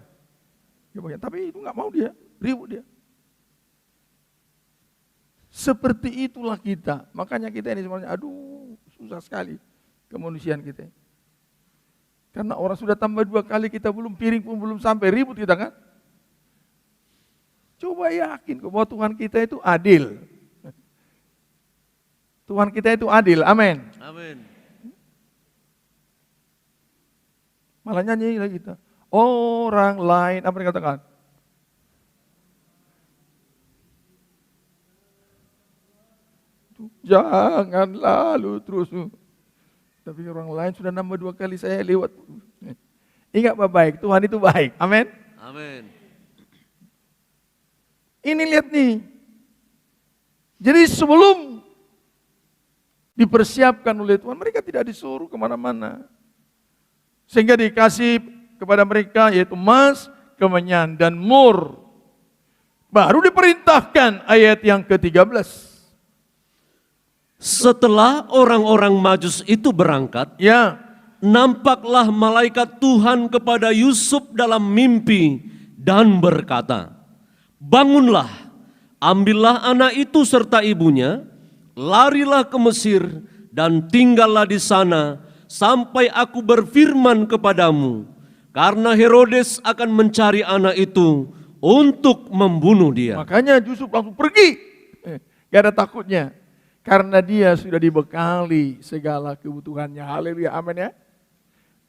Tapi itu nggak mau dia, ribut dia. Seperti itulah kita. Makanya kita ini sebenarnya, aduh susah sekali kemanusiaan kita. Karena orang sudah tambah 2 kali, kita belum, piring pun belum sampai, ribut kita kan? Coba yakin bahwa Tuhan kita itu adil. Tuhan kita itu adil, amin. Malah nyanyi lagi kita. Orang lain, apa yang dikatakan? Jangan lalu terus. Tapi orang lain sudah nambah 2 kali, saya lewat. Ingat baik, Tuhan itu baik. Amin. Ini lihat nih. Jadi sebelum dipersiapkan oleh Tuhan, mereka tidak disuruh kemana-mana. Sehingga dikasih kepada mereka yaitu emas, kemenyan, dan mur. Baru diperintahkan ayat yang ke-13. Setelah orang-orang Majus itu berangkat, nampaklah malaikat Tuhan kepada Yusuf dalam mimpi dan berkata, bangunlah, ambillah anak itu serta ibunya, larilah ke Mesir dan tinggallah di sana sampai aku berfirman kepadamu, karena Herodes akan mencari anak itu untuk membunuh dia. Makanya Yusuf langsung pergi. Gak ada takutnya. Karena dia sudah dibekali segala kebutuhannya. Haleluya, amin ya.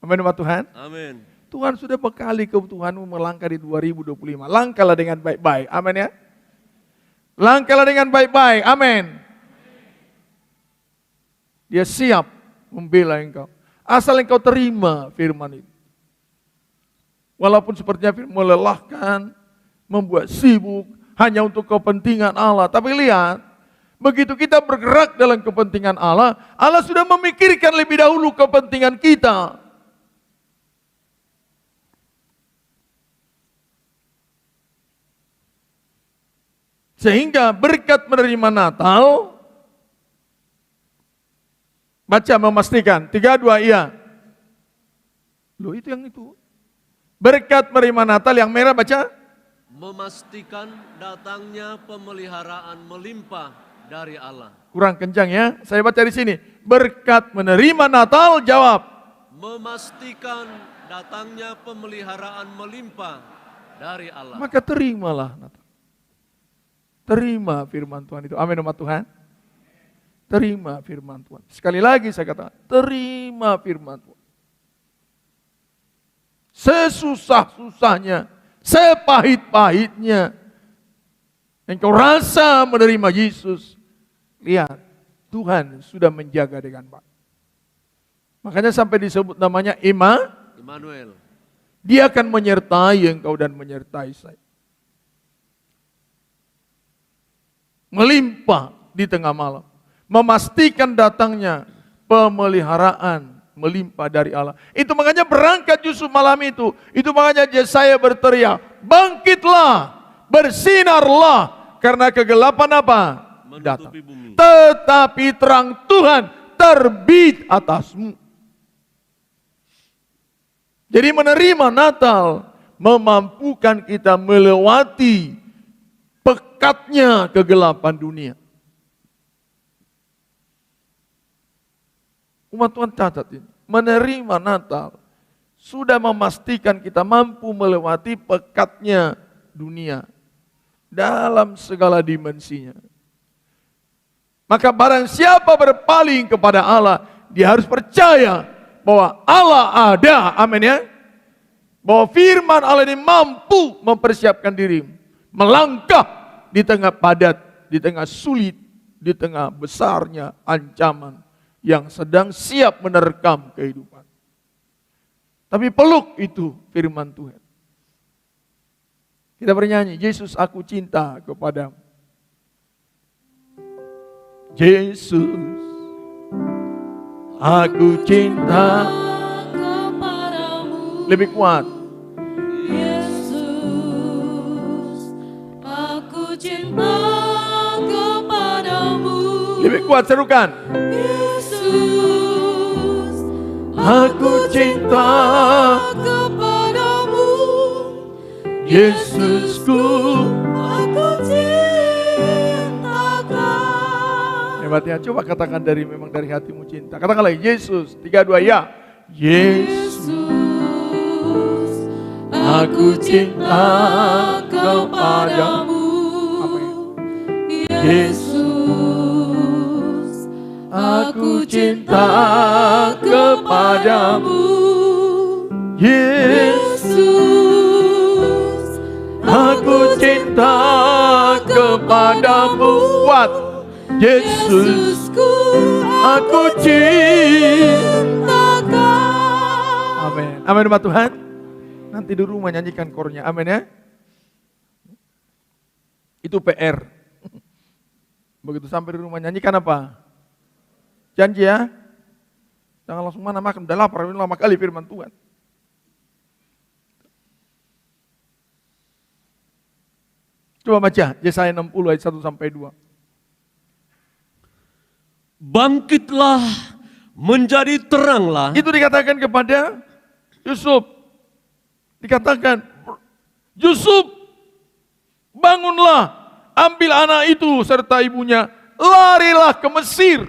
Amin umat Tuhan. Amin. Tuhan sudah bekali kebutuhanmu melangkah di 2025. Langkahlah dengan baik-baik, amin ya. Langkahlah dengan baik-baik, amin. Dia siap membela engkau. Asal engkau terima firman itu. Walaupun sepertinya melelahkan, membuat sibuk, hanya untuk kepentingan Allah. Tapi lihat, begitu kita bergerak dalam kepentingan Allah, Allah sudah memikirkan lebih dahulu kepentingan kita. Sehingga berkat menerima Natal, baca memastikan, 3, 2, iya. Loh itu yang itu. Berkat menerima Natal yang merah baca. Memastikan datangnya pemeliharaan melimpah dari Allah. Kurang kencang ya, saya baca di sini. Berkat menerima Natal, jawab. Memastikan datangnya pemeliharaan melimpah dari Allah. Maka terimalah Natal. Terima firman Tuhan itu. Amin umat Tuhan. Terima firman Tuhan. Sekali lagi saya katakan, terima firman Tuhan. Sesusah-susahnya, sepahit-pahitnya, engkau rasa menerima Yesus. Lihat, Tuhan sudah menjaga dengan baik. Makanya sampai disebut namanya Immanuel. Dia akan menyertai engkau dan menyertai saya. Melimpah di tengah malam. Memastikan datangnya pemeliharaan melimpah dari Allah. Itu makanya berangkat Yusuf malam itu. Itu makanya Yesaya berteriak, bangkitlah, bersinarlah, karena kegelapan apa? Datang. Bumi. Tetapi terang Tuhan terbit atasmu. Jadi menerima Natal memampukan kita melewati pekatnya kegelapan dunia. Umat Tuhan catat ini. Menerima Natal sudah memastikan kita mampu melewati pekatnya dunia dalam segala dimensinya. Maka barang siapa berpaling kepada Allah, dia harus percaya bahwa Allah ada. Amin ya. Bahwa firman Allah ini mampu mempersiapkan dirimu. Melangkah di tengah padat, di tengah sulit, di tengah besarnya ancaman yang sedang siap menerkam kehidupan. Tapi peluk itu firman Tuhan. Kita bernyanyi, Yesus aku cinta kepadamu. Yesus aku cinta kepadamu. Lebih kuat. Lebih kuat serukan. Yesus, aku cinta kepadamu. Yesusku, Aku cintakan. hebat ya, coba katakan memang dari hatimu cinta. Katakan lagi, Yesus. 3, 2, ya. Yesus, aku cinta kepadamu. Yesus, aku cinta kepadamu. Yesus, aku cinta kepadamu. Kuat. Yesusku, aku cintakan. Amin. Amin umat Tuhan. Nanti di rumah nyanyikan kornya. Amin ya. Itu PR. Begitu sampai di rumah nyanyikan apa? Janji ya. Jangan langsung mana makan, udah lapar, ini lama kali firman Tuhan. Coba baca Yesaya 60 ayat 1 sampai 2. Bangkitlah, menjadi teranglah. Itu dikatakan kepada Yusuf. Dikatakan, Yusuf, bangunlah, ambil anak itu serta ibunya, larilah ke Mesir.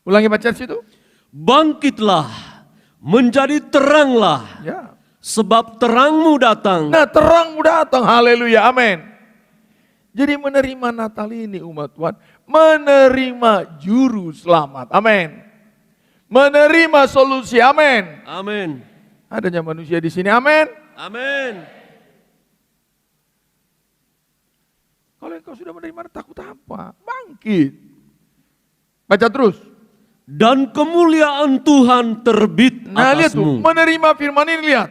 Ulangi baca situ. Bangkitlah, menjadi teranglah, Ya. sebab terangmu datang. Nah, terangmu datang. Haleluya. Amin. Jadi menerima Natal ini umat Tuhan, menerima juru selamat. Amin. Menerima solusi. Amin. Amin. Adanya manusia di sini. Amin. Amin. Kalau engkau sudah menerima, takut apa? Bangkit. Baca terus. Dan kemuliaan Tuhan terbit Nah, lihat tuh, atasmu. menerima firman ini, lihat.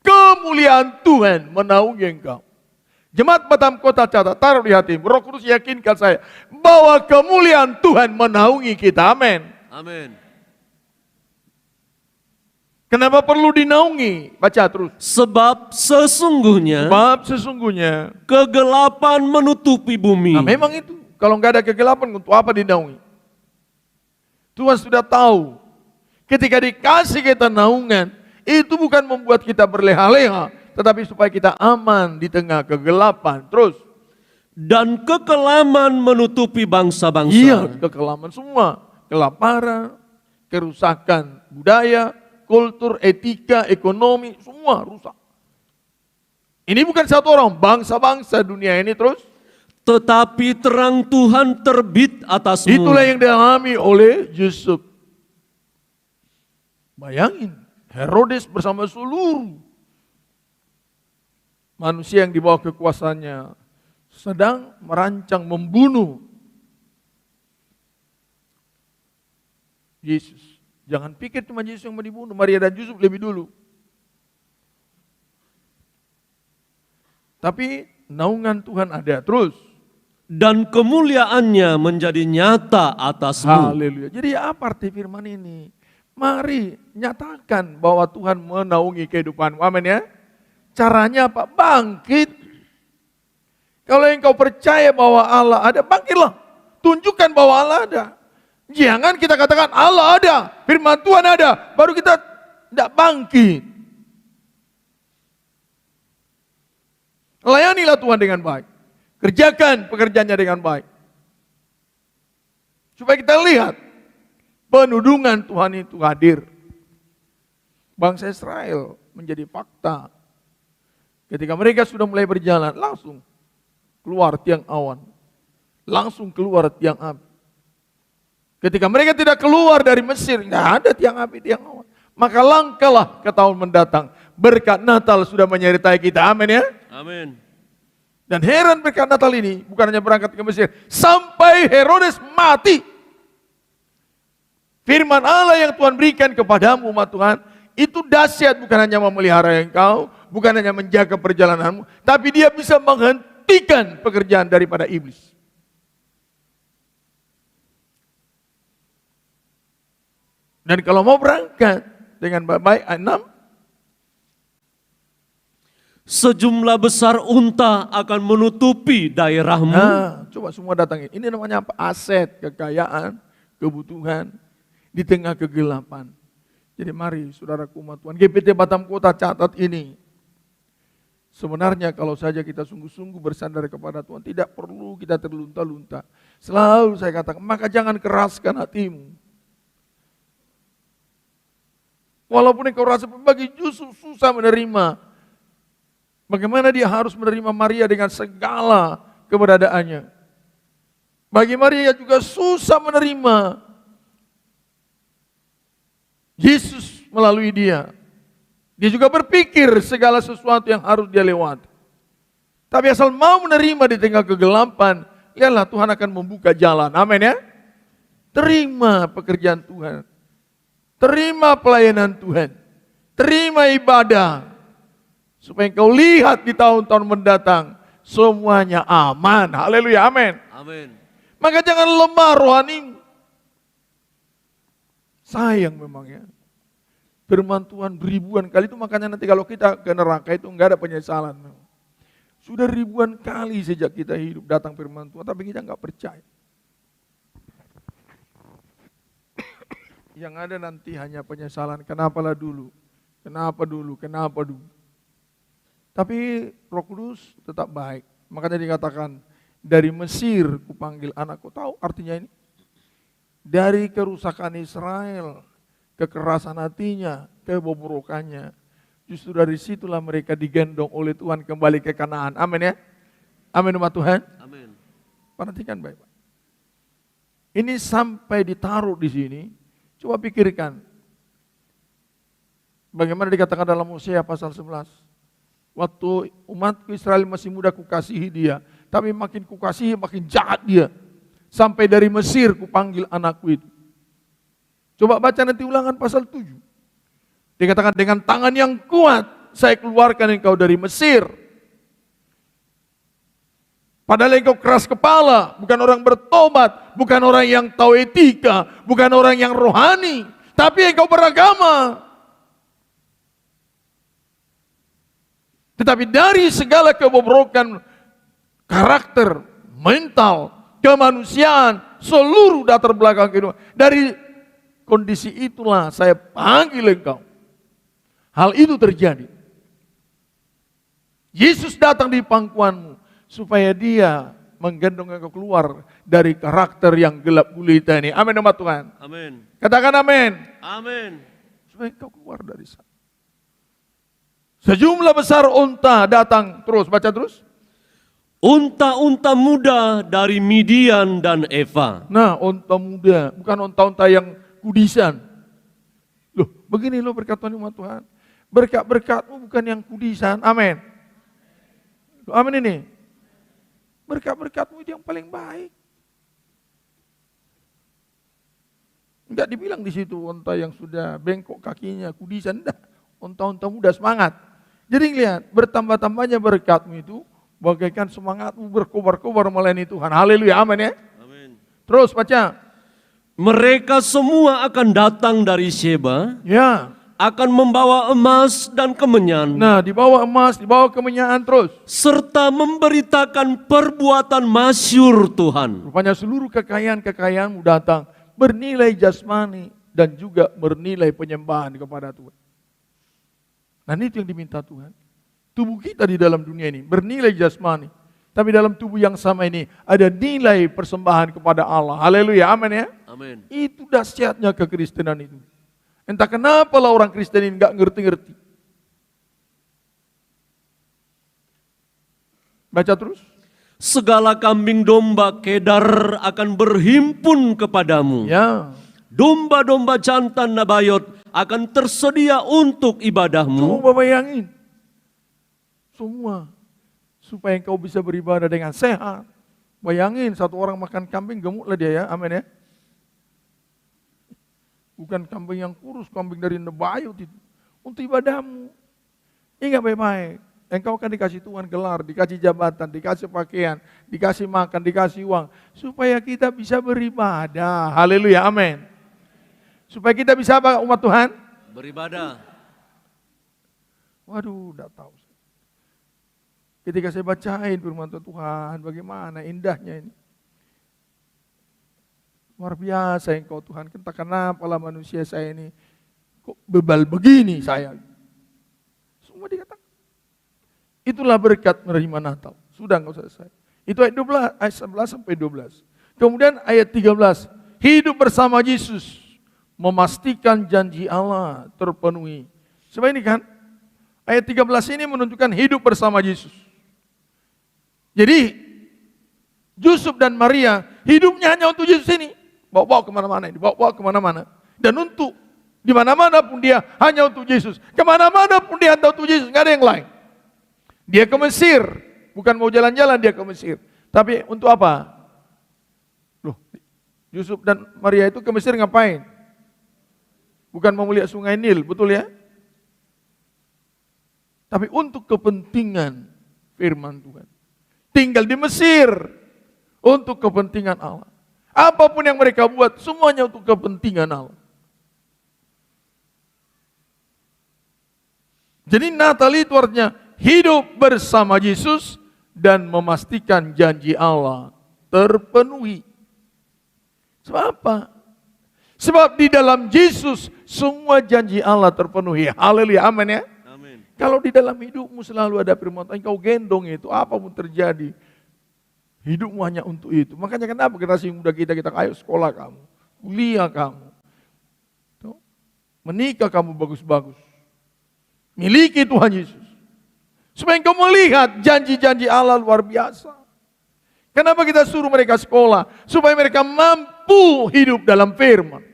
Kemuliaan Tuhan menaungi engkau. Jemaat Batam Kota catat, taruh di hatimu. Roh Kudus yakinkan saya bahwa kemuliaan Tuhan menaungi kita. Amin. Amin. Kenapa perlu dinaungi? Baca terus. Sebab sesungguhnya Sebab sesungguhnya. kegelapan menutupi bumi. Nah, memang itu. Kalau nggak ada kegelapan, untuk apa dinaungi? Tuhan sudah tahu. Ketika dikasih kita naungan, itu bukan membuat kita berleha-leha, tetapi supaya kita aman di tengah kegelapan. Terus. Dan kekelaman menutupi bangsa-bangsa. Iya, kekelaman semua. Kelaparan, kerusakan budaya, kultur, etika, ekonomi, semua rusak. Ini bukan satu orang, bangsa-bangsa dunia ini terus. Tetapi terang Tuhan terbit atasmu. Itulah yang dialami oleh Yusuf. Bayangin, Herodes bersama seluruh manusia yang di bawah kekuasaannya sedang merancang membunuh Yesus. Jangan pikir cuma Yesus yang mau dibunuh, Maria dan Yusuf lebih dulu. Tapi naungan Tuhan ada terus. Dan kemuliaannya menjadi nyata atasmu. Haleluya. Jadi apa arti firman ini? Mari nyatakan bahwa Tuhan menaungi kehidupanmu. Amin ya. Caranya apa? Bangkit. Kalau engkau percaya bahwa Allah ada, bangkitlah. Tunjukkan bahwa Allah ada. Jangan kita katakan Allah ada, firman Tuhan ada, baru kita tidak bangkit. Layanilah Tuhan dengan baik. Kerjakan pekerjaannya dengan baik. Supaya kita lihat penudungan Tuhan itu hadir. Bangsa Israel menjadi fakta. Ketika mereka sudah mulai berjalan, langsung keluar tiang awan. Langsung keluar tiang api. Ketika mereka tidak keluar dari Mesir, nggak ada tiang api, tiang awan. Maka langkahlah ke tahun mendatang. Berkat Natal sudah menyertai kita, amin ya. Amin. Dan heran berkat Natal ini, bukan hanya berangkat ke Mesir, sampai Herodes mati. Firman Allah yang Tuhan berikan kepadamu umat Tuhan, itu dahsyat, bukan hanya memelihara engkau, bukan hanya menjaga perjalananmu, tapi dia bisa menghentikan pekerjaan daripada iblis. Dan kalau mau berangkat dengan baik, 6. Sejumlah besar unta akan menutupi daerahmu. Nah, coba semua datangin. Ini namanya apa? Aset, kekayaan, kebutuhan di tengah kegelapan. Jadi mari saudaraku umat Tuhan, GPT Batam Kota catat ini. Sebenarnya kalau saja kita sungguh-sungguh bersandar kepada Tuhan, tidak perlu kita terlunta-lunta. Selalu saya katakan, maka jangan keraskan hatimu. Walaupun engkau rasa bagi Yusuf susah menerima. Bagaimana dia harus menerima Maria dengan segala keberadaannya. Bagi Maria juga susah menerima Yesus melalui dia. Dia juga berpikir segala sesuatu yang harus dia lewati. Tapi asal mau menerima di tengah kegelapan, lihatlah Tuhan akan membuka jalan. Amin ya. Terima pekerjaan Tuhan. Terima pelayanan Tuhan. Terima ibadah. Supaya engkau lihat di tahun-tahun mendatang. Semuanya aman. Haleluya. Amin. Amin. Maka jangan lemah rohanimu. Sayang memang ya. Firman Tuhan ribuan kali itu, makanya nanti kalau kita ke neraka itu enggak ada penyesalan. Sudah ribuan kali sejak kita hidup datang firman Tuhan, tapi kita enggak percaya. Yang ada nanti hanya penyesalan, kenapalah dulu, kenapa dulu, kenapa dulu. Tapi Roh Kudus tetap baik. Makanya dikatakan, dari Mesir kupanggil anakku. Tahu artinya ini? dari kerusakan Israel, kekerasan hatinya, kebobrokannya. Justru dari situlah mereka digendong oleh Tuhan kembali ke Kanaan. Amin ya. Amin umat Tuhan. Amin. Perhatikan baik-baik. Ini sampai ditaruh di sini. Coba pikirkan. Bagaimana dikatakan dalam Hosea pasal 11. Waktu umatku Israel masih muda kukasihi dia. Tapi makin kukasihi makin jahat dia. Sampai dari Mesir kupanggil anakku itu. Coba baca nanti Ulangan pasal 7. Dikatakan dengan tangan yang kuat saya keluarkan engkau dari Mesir. Padahal engkau keras kepala, bukan orang bertobat, bukan orang yang tahu etika, bukan orang yang rohani, tapi engkau beragama. Tetapi dari segala kebobrokan karakter, mental, kemanusiaan, seluruh latar belakang kehidupan, dari kondisi itulah saya panggil engkau. Hal itu terjadi. Yesus datang di pangkuanmu supaya dia menggendong engkau keluar dari karakter yang gelap gulita ini. Amin umat Tuhan. Amin. Katakan amin. Amin. Supaya engkau keluar dari sana. Sejumlah besar unta datang terus, baca terus. Unta-unta muda dari Midian dan Eva. Nah, unta muda, bukan unta-unta yang kudisan. Loh, begini loh berkat Tuhan umat Tuhan. Berkat-berkatmu bukan yang kudisan, amin. Loh, amin ini. Berkat-berkatmu itu yang paling baik. Enggak dibilang di situ unta yang sudah bengkok kakinya, kudisan, enggak. Unta-unta muda semangat. Jadi lihat, bertambah-tambahnya berkatmu itu bagaikan semangatmu berkobar-kobar melayani Tuhan. Haleluya, amin ya. Amin. Terus baca. Mereka semua akan datang dari Sheba, Ya. akan membawa emas dan kemenyan, Nah, dibawa emas, dibawa kemenyaan terus. serta memberitakan perbuatan masyur Tuhan. Rupanya seluruh kekayaan-kekayaanmu datang bernilai jasmani dan juga bernilai penyembahan kepada Tuhan. Nah, itu yang diminta Tuhan. Tubuh kita di dalam dunia ini bernilai jasmani, tapi dalam tubuh yang sama ini ada nilai persembahan kepada Allah. Haleluya, amin ya. Amin. Itu dahsyatnya kekristenan itu. Entah kenapa lah orang Kristen ini nggak ngerti-ngerti. Baca terus. Segala kambing domba Kedar akan berhimpun kepadamu. Ya. Domba-domba jantan Nabayot akan tersedia untuk ibadahmu. Coba bayangin. Semua. Supaya engkau bisa beribadah dengan sehat. Bayangin satu orang makan kambing gemuk lah dia ya. Amin ya. Bukan kambing yang kurus, kambing dari Nabayot itu. Untuk ibadahmu. Ingat baik-baik. Engkau akan dikasih Tuhan gelar, dikasih jabatan, dikasih pakaian, dikasih makan, dikasih uang. Supaya kita bisa beribadah. Haleluya, amin. Supaya kita bisa apa umat Tuhan? Beribadah. Waduh, enggak tahu. Ketika saya bacain firman Tuhan, bagaimana indahnya ini. Luar biasa engkau Tuhan, entah kenapa lah manusia saya ini kok bebal begini saya. Semua dikatakan. Itulah berkat menerima Natal. Sudah enggak selesai. Itu ayat 12, ayat 11 sampai 12. Kemudian ayat 13, hidup bersama Yesus memastikan janji Allah terpenuhi. Sebab ini kan, ayat 13 ini menunjukkan hidup bersama Yesus. Jadi, Yusuf dan Maria hidupnya hanya untuk Yesus ini. Bawa-bawa kemana-mana ini, bawa-bawa kemana-mana. Dan untuk, di mana-mana pun dia hanya untuk Yesus. Kemana-mana pun dia hanya untuk Yesus, nggak ada yang lain. Dia ke Mesir, bukan mau jalan-jalan dia ke Mesir. Tapi untuk apa? Loh, Yusuf dan Maria itu ke Mesir ngapain? Bukan mau melihat sungai Nil, betul ya? Tapi untuk kepentingan firman Tuhan. Tinggal di Mesir untuk kepentingan Allah. Apapun yang mereka buat, semuanya untuk kepentingan Allah. Jadi Natal itu artinya hidup bersama Yesus dan memastikan janji Allah terpenuhi. Sebab apa? Sebab di dalam Yesus semua janji Allah terpenuhi. Haleluya, amin ya. Amin. Kalau di dalam hidupmu selalu ada firman Tuhan, engkau gendong itu, apapun terjadi, hidupmu hanya untuk itu. Makanya kenapa generasi muda kita ayo sekolah kamu, kuliah kamu, tuh, menikah kamu bagus-bagus. Miliki Tuhan Yesus. Supaya engkau melihat janji-janji Allah luar biasa. Kenapa kita suruh mereka sekolah? Supaya mereka mampu hidup dalam firman.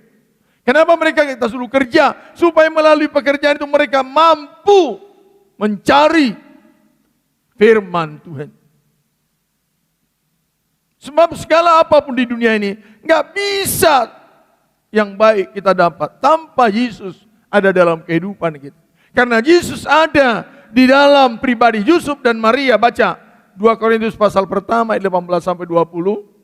Kenapa mereka kita suruh kerja? Supaya melalui pekerjaan itu mereka mampu mencari firman Tuhan. Sebab segala apapun di dunia ini nggak bisa yang baik kita dapat tanpa Yesus ada dalam kehidupan kita. Karena Yesus ada di dalam pribadi Yusuf dan Maria. Baca 2 Korintus pasal pertama ayat 18 sampai 20.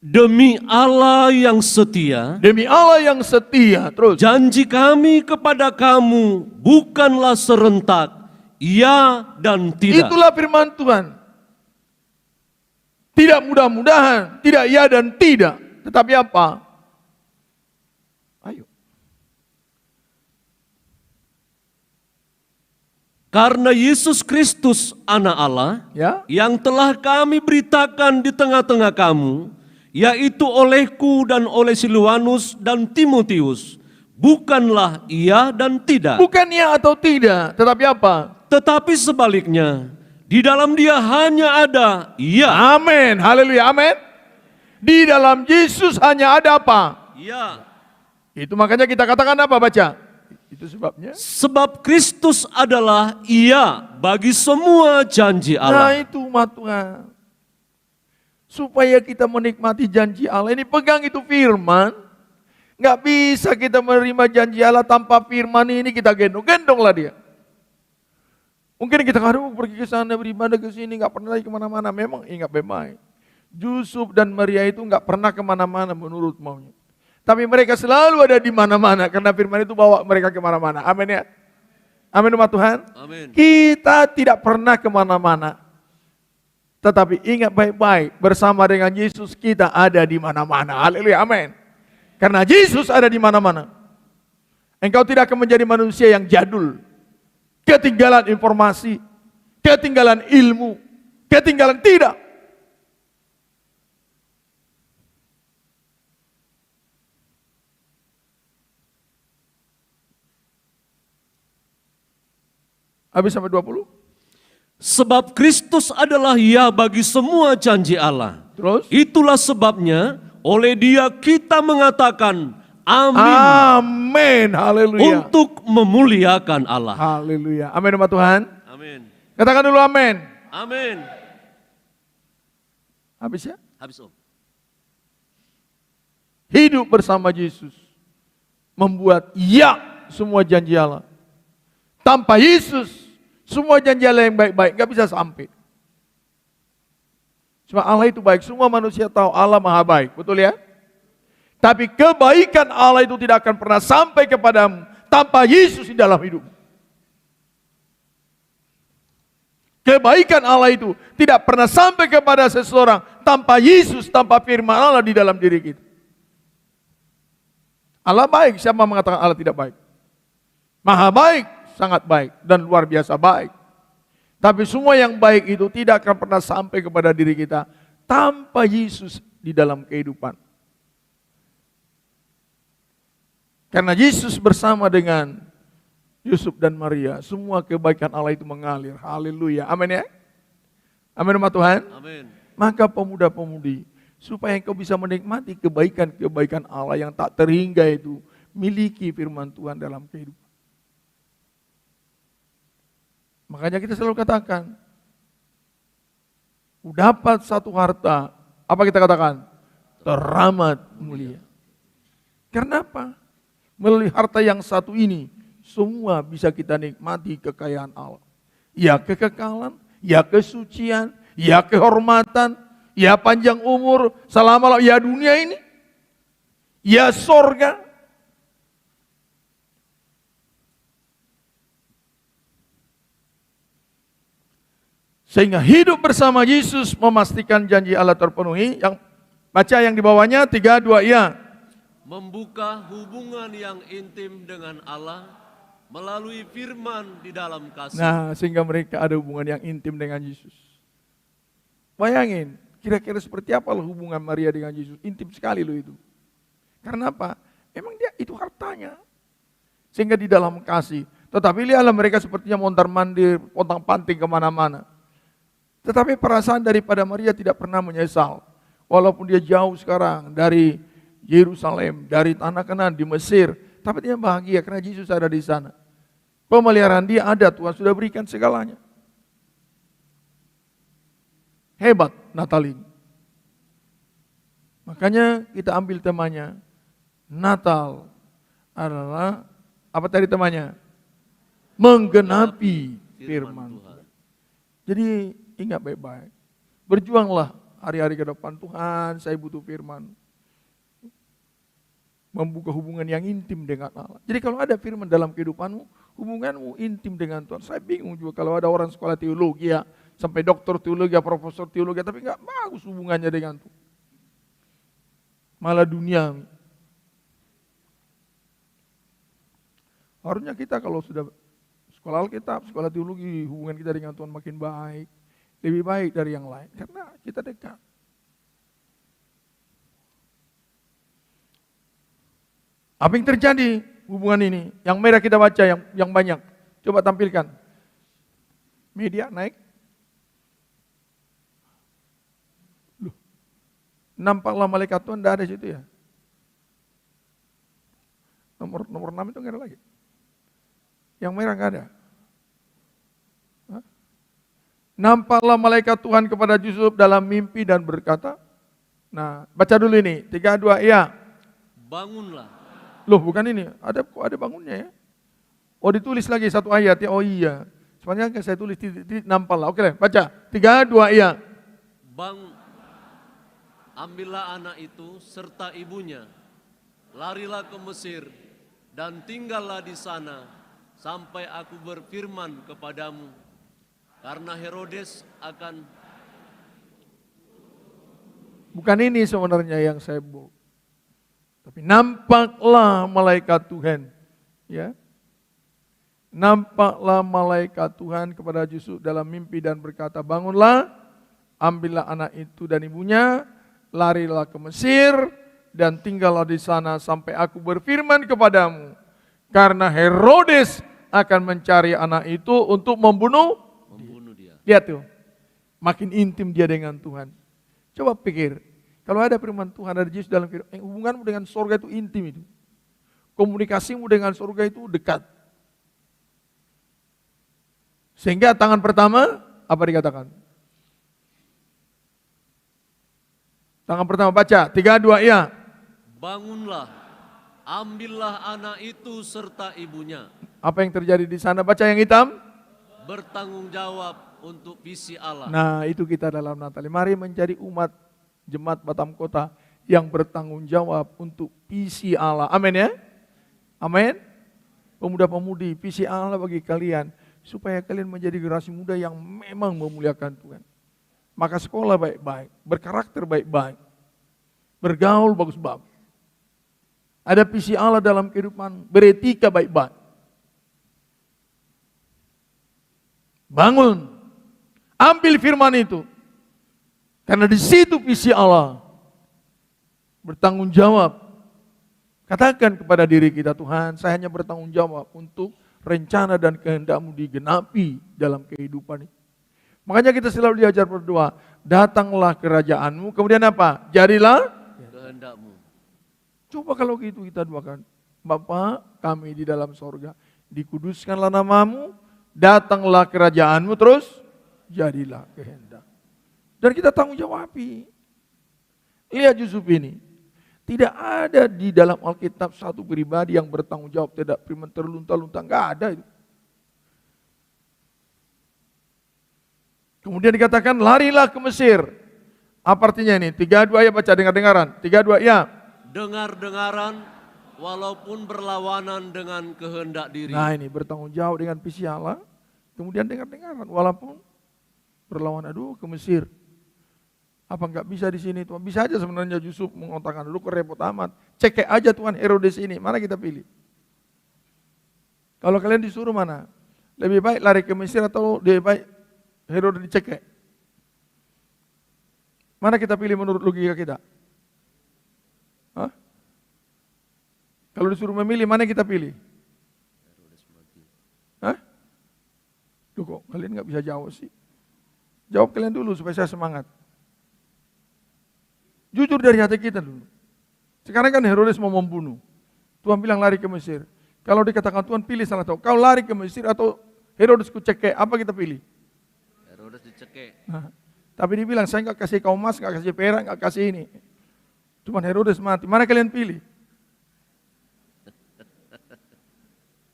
Demi Allah yang setia, Demi Allah yang setia. Terus. janji kami kepada kamu bukanlah serentak, ya dan tidak. Itulah firman Tuhan. Tidak mudah-mudahan, tidak ya dan tidak. Tetapi apa? Ayo. Karena Yesus Kristus anak Allah, Ya. yang telah kami beritakan di tengah-tengah kamu, yaitu olehku dan oleh Silwanus dan Timotius, bukanlah iya dan tidak. Bukan ya atau tidak, tetapi apa? Tetapi sebaliknya, di dalam dia hanya ada iya. Amin, haleluya, amin. Di dalam Yesus hanya ada apa? Iya. Itu makanya kita katakan apa, baca? Itu sebabnya. Sebab Kristus adalah iya bagi semua janji Nah Allah. itu umat Tuhan. Supaya kita menikmati janji Allah ini, pegang itu firman. Nggak bisa kita menerima janji Allah tanpa firman ini kita gendong-gendonglah dia. Mungkin kita pergi ke sana beribadah ke sini nggak pernah lagi kemana-mana. Memang ingat baik-baik. Yusuf dan Maria itu nggak pernah kemana-mana menurut maunya. Tapi mereka selalu ada di mana-mana karena firman itu bawa mereka kemana-mana. Amin ya. Amin umat Tuhan. Amin. Kita tidak pernah kemana-mana. Tetapi ingat baik-baik, bersama dengan Yesus kita ada di mana-mana. Haleluya, amin. Karena Yesus ada di mana-mana. Engkau tidak akan menjadi manusia yang jadul. Ketinggalan informasi, ketinggalan ilmu, ketinggalan tidak. Habis sampai 20. Sebab Kristus adalah ya bagi semua janji Allah. Terus? Itulah sebabnya oleh dia kita mengatakan amin. Amin. Haleluya. Untuk memuliakan Allah. Haleluya. Amin umat Tuhan. Amin. Katakan dulu amin. Amin. Habis ya? Habis Om. Hidup bersama Yesus membuat ya semua janji Allah. Tanpa Yesus semua janji Allah yang baik-baik nggak bisa sampai. Cuma Allah itu baik, semua manusia tahu Allah maha baik, betul ya? Tapi kebaikan Allah itu tidak akan pernah sampai kepadamu tanpa Yesus di dalam hidup. Kebaikan Allah itu tidak pernah sampai kepada seseorang tanpa Yesus, tanpa firman Allah di dalam diri kita. Allah baik, siapa mengatakan Allah tidak baik? Maha baik, sangat baik dan luar biasa baik. Tapi semua yang baik itu tidak akan pernah sampai kepada diri kita tanpa Yesus di dalam kehidupan. Karena Yesus bersama dengan Yusuf dan Maria, semua kebaikan Allah itu mengalir. Haleluya. Amin ya. Amin umat Tuhan. Amin. Maka pemuda-pemudi, supaya engkau bisa menikmati kebaikan-kebaikan Allah yang tak terhingga itu, miliki firman Tuhan dalam kehidupan. Makanya kita selalu katakan, dapat satu harta, apa kita katakan? Teramat mulia. Karena apa? Melalui harta yang satu ini, semua bisa kita nikmati kekayaan Allah. Ya kekekalan, ya kesucian, ya kehormatan, ya panjang umur, selama ya dunia ini, ya sorga. Sehingga hidup bersama Yesus memastikan janji Allah terpenuhi. Yang baca yang di bawahnya 3, 2, ya. Membuka hubungan yang intim dengan Allah melalui firman di dalam kasih. Nah, sehingga mereka ada hubungan yang intim dengan Yesus. Bayangin, Kira-kira seperti apa loh hubungan Maria dengan Yesus? Intim sekali loh itu. Karena apa? Emang dia itu hartanya. Sehingga di dalam kasih. Tetapi lihatlah mereka sepertinya mondar-mandir, pontang-panting kemana-mana. Tetapi perasaan daripada Maria tidak pernah menyesal. Walaupun dia jauh sekarang dari Yerusalem, dari tanah Kanaan di Mesir. Tapi dia bahagia karena Yesus ada di sana. Pemeliharaan dia ada, Tuhan sudah berikan segalanya. Hebat Natal ini. Makanya kita ambil temanya. Natal adalah, apa tadi temanya? Menggenapi firman Tuhan. Jadi ingat baik-baik. Berjuanglah hari-hari ke depan. Tuhan, saya butuh firman. Membuka hubungan yang intim dengan Allah. Jadi kalau ada firman dalam kehidupanmu, hubunganmu intim dengan Tuhan. Saya bingung juga kalau ada orang sekolah teologi ya, sampai doktor teologi, profesor teologi, tapi nggak bagus hubungannya dengan Tuhan. Malah dunia. Harusnya kita kalau sudah sekolah Alkitab, sekolah teologi, hubungan kita dengan Tuhan makin baik. Lebih baik dari yang lain, karena kita dekat. Apa yang terjadi hubungan ini? Yang merah kita baca, yang banyak. Coba tampilkan. Media naik. Loh, nampaklah malaikat Tuhan tidak ada di situ ya. Nomor 6 itu nggak ada lagi. Yang merah nggak ada. Hah? Nampaklah malaikat Tuhan kepada Yusuf dalam mimpi dan berkata, nah baca dulu ini, 3, 2, iya. Bangunlah. Loh bukan ini, ada bangunnya ya. Oh ditulis lagi satu ayat ya, oh iya. Sebenarnya kan saya tulis nampaklah, oke baca, 3, 2, iya. Ambillah anak itu serta ibunya, larilah ke Mesir dan tinggallah di sana sampai aku berfirman kepadamu, karena Herodes akan... Bukan ini sebenarnya yang saya bawa. Tapi nampaklah malaikat Tuhan, ya. Nampaklah malaikat Tuhan kepada Yusuf dalam mimpi dan berkata, bangunlah, ambillah anak itu dan ibunya, larilah ke Mesir dan tinggallah di sana sampai aku berfirman kepadamu. Karena Herodes akan mencari anak itu untuk membunuh dia. Lihat tuh, makin intim dia dengan Tuhan. Coba pikir, kalau ada firman Tuhan, ada Yesus dalam firman, hubunganmu dengan surga itu intim itu. Komunikasimu dengan surga itu dekat. Sehingga tangan pertama, apa dikatakan? Tangan pertama baca, 3, 2, iya. Bangunlah, ambillah anak itu serta ibunya. Apa yang terjadi di sana? Baca yang hitam. Bertanggung jawab untuk visi Allah. Nah itu kita dalam Natal. Mari menjadi umat Jemaat Batam Kota yang bertanggung jawab untuk visi Allah. Amin ya. Amin. Pemuda-pemudi, visi Allah bagi kalian. Supaya kalian menjadi generasi muda yang memang memuliakan Tuhan. Maka sekolah baik-baik, berkarakter baik-baik, bergaul bagus-bagus. Ada visi Allah dalam kehidupan, beretika baik-baik. Bangun, ambil firman itu. Karena di situ visi Allah. Bertanggung jawab. Katakan kepada diri kita, Tuhan, saya hanya bertanggung jawab untuk rencana dan kehendak-Mu digenapi dalam kehidupan ini. Makanya kita selalu diajar berdoa, datanglah kerajaan-Mu, kemudian apa? Jadilah kehendak-Mu. Coba kalau gitu kita doakan, Bapa kami di dalam sorga, dikuduskanlah nama-Mu, datanglah kerajaan-Mu, terus jadilah kehendak. Dan kita tanggung jawabi. Lihat Yusuf ini. Tidak ada di dalam Alkitab satu pribadi yang bertanggung jawab. Tidak firman terlunta-lunta. Enggak ada itu. Kemudian dikatakan larilah ke Mesir. Apa artinya ini? 3, 2 ya baca dengar-dengaran. 3, 2 ya. Dengar-dengaran walaupun berlawanan dengan kehendak diri. Nah ini bertanggung jawab dengan visi Allah. Kemudian dengar-dengaran walaupun berlawan, aduh ke Mesir. Apa enggak bisa di sini Tuhan? Bisa aja sebenarnya Yusuf mengatakan, lu repot amat. Cek aja Tuhan Herodes ini, mana kita pilih? Kalau kalian disuruh mana? Lebih baik lari ke Mesir atau lebih baik Herodes dicekek? Mana kita pilih menurut logika kita? Hah? Kalau disuruh memilih, mana kita pilih? Hah? Duh kok kalian nggak bisa jawab sih? Jawab kalian dulu supaya saya semangat. Jujur dari hati kita dulu. Sekarang kan Herodes mau membunuh. Tuhan bilang lari ke Mesir. Kalau dikatakan Tuhan pilih salah satu, kau lari ke Mesir atau Herodes ku cekek, apa kita pilih? Herodes dicekek. Nah, tapi dia bilang, saya nggak kasih kau emas, nggak kasih perak, nggak kasih ini. Cuman Herodes mati. Mana kalian pilih?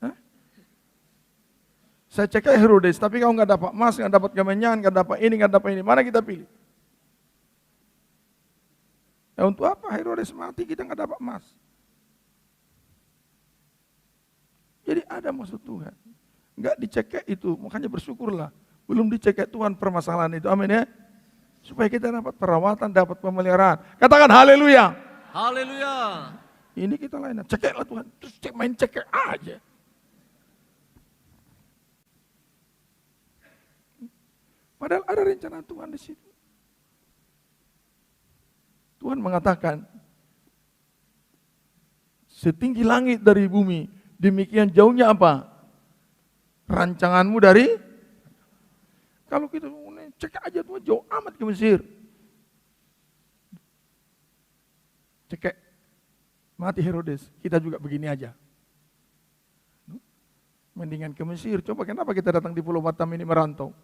Hah? Saya cekek Herodes, tapi kau nggak dapat emas, nggak dapat kemenyan, nggak dapat ini, nggak dapat ini. Mana kita pilih? Ya untuk apa Herodes mati, kita nggak dapat emas? Jadi ada maksud Tuhan. Nggak dicekek itu, makanya bersyukurlah. Belum dicekek Tuhan permasalahan itu, amin ya. Supaya kita dapat perawatan, dapat pemeliharaan. Katakan haleluya. Haleluya. Ini kita lain, cekeklah Tuhan. Terus main cekek aja. Padahal ada rencana Tuhan di situ. Tuhan mengatakan, setinggi langit dari bumi, demikian jauhnya apa? Rancanganmu dari? Kalau kita cek aja Tuhan jauh amat ke Mesir. Cekek. Mati Herodes, kita juga begini aja. Mendingan ke Mesir. Coba kenapa kita datang di Pulau Batam ini merantau?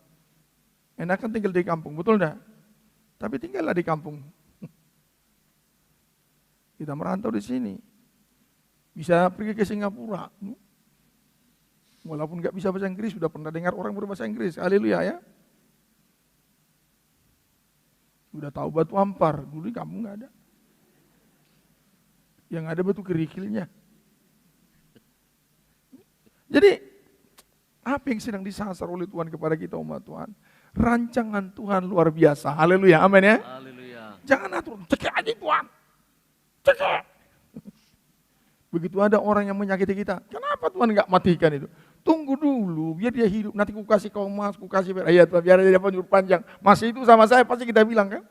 Enakan tinggal di kampung, betul enggak? Tapi tinggallah di kampung. Kita merantau di sini. Bisa pergi ke Singapura. Walaupun nggak bisa bahasa Inggris, sudah pernah dengar orang berbahasa Inggris. Haleluya ya. Sudah tahu batu ampar, dulu di kampung nggak ada. Yang ada batu kerikilnya. Jadi, apa yang sedang disasar oleh Tuhan kepada kita umat Tuhan? Rancangan Tuhan luar biasa. Haleluya, amin ya. Haleluya. Jangan atur, cekek aja Tuhan. Cekek. Begitu ada orang yang menyakiti kita, kenapa Tuhan nggak matikan itu? Tunggu dulu, biar dia hidup. Nanti ku kasih kau emas, ku kasih perak. Ya Tuhan, biar dia dapat umur panjang. Masih itu sama saya pasti kita bilang kan?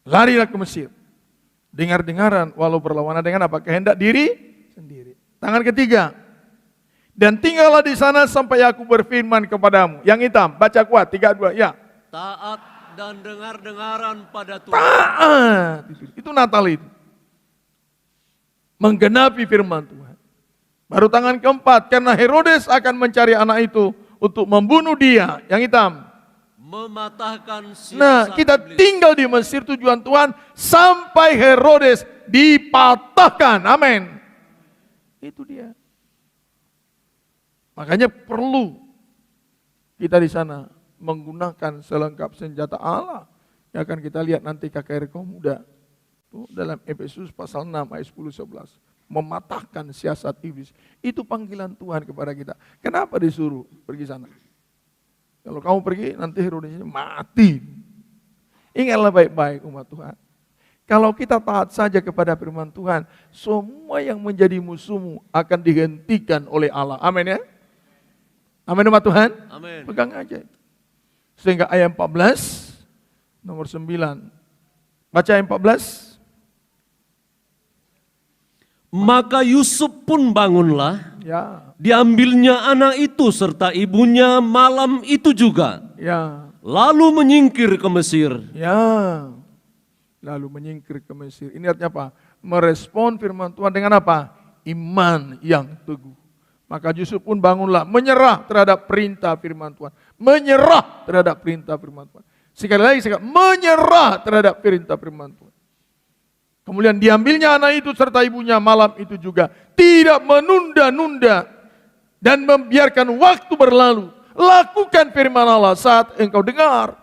Larilah ke Mesir. Dengar-dengaran, walau berlawanan dengan apa? Kehendak diri sendiri. Tangan ketiga. Dan tinggallah di sana sampai aku berfirman kepadamu. Yang hitam, baca kuat, 3, 2, ya. Taat dan dengar-dengaran pada Tuhan. Taat. Itu Natal itu. Menggenapi firman Tuhan. Baru tangan keempat, karena Herodes akan mencari anak itu untuk membunuh dia. Yang hitam. Mematahkan siasat Nah, kita iblis. tinggal di Mesir tujuan Tuhan sampai Herodes dipatahkan. Amin. Itu dia. Makanya perlu kita di sana menggunakan selengkap senjata Allah yang akan kita lihat nanti KKR kaum muda. Tuh, dalam Efesus pasal 6 ayat 10-11. Mematahkan siasat iblis. Itu panggilan Tuhan kepada kita. Kenapa disuruh pergi sana? Kalau kamu pergi nanti Herodes mati. Ingatlah baik-baik umat Tuhan. Kalau kita taat saja kepada firman Tuhan, semua yang menjadi musuhmu akan dihentikan oleh Allah. Amin ya. Amin umat Tuhan. Amin. Pegang aja. Sehingga ayat 14, nomor 9. Baca ayat 14. Maka Yusuf pun bangunlah, Ya, diambilnya anak itu serta ibunya malam itu juga, ya, lalu menyingkir ke Mesir. ya. Lalu menyingkir ke Mesir. Ini artinya apa? Merespon firman Tuhan dengan apa? Iman yang teguh. Maka Yusuf pun bangunlah, menyerah terhadap perintah firman Tuhan. Menyerah terhadap perintah firman Tuhan. Sekali lagi, menyerah terhadap perintah firman Tuhan. Kemudian diambilnya anak itu serta ibunya malam itu juga. Tidak menunda-nunda dan membiarkan waktu berlalu. Lakukan firman Allah saat engkau dengar.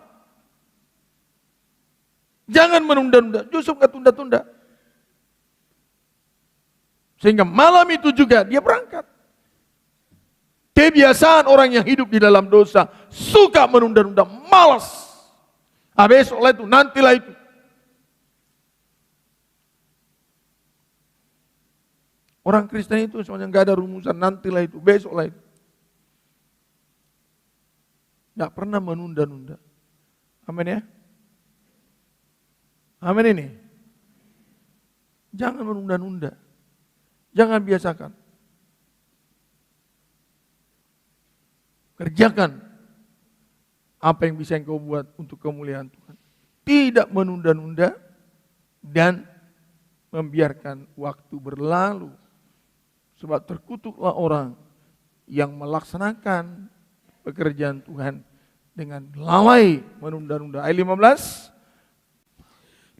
Jangan menunda-nunda. Yusuf gak tunda-tunda. Sehingga malam itu juga dia berangkat. Kebiasaan orang yang hidup di dalam dosa, suka menunda-nunda, malas. Besoklah itu, nantilah itu. Orang Kristen itu semuanya nggak ada rumusan, nantilah itu, besoklah itu. Nggak pernah menunda-nunda. Amin ya. Amin ini. Jangan menunda-nunda. Jangan biasakan. Kerjakan apa yang bisa engkau buat untuk kemuliaan Tuhan. Tidak menunda-nunda dan membiarkan waktu berlalu. Sebab terkutuklah orang yang melaksanakan pekerjaan Tuhan dengan lalai menunda-nunda. Ayat 15.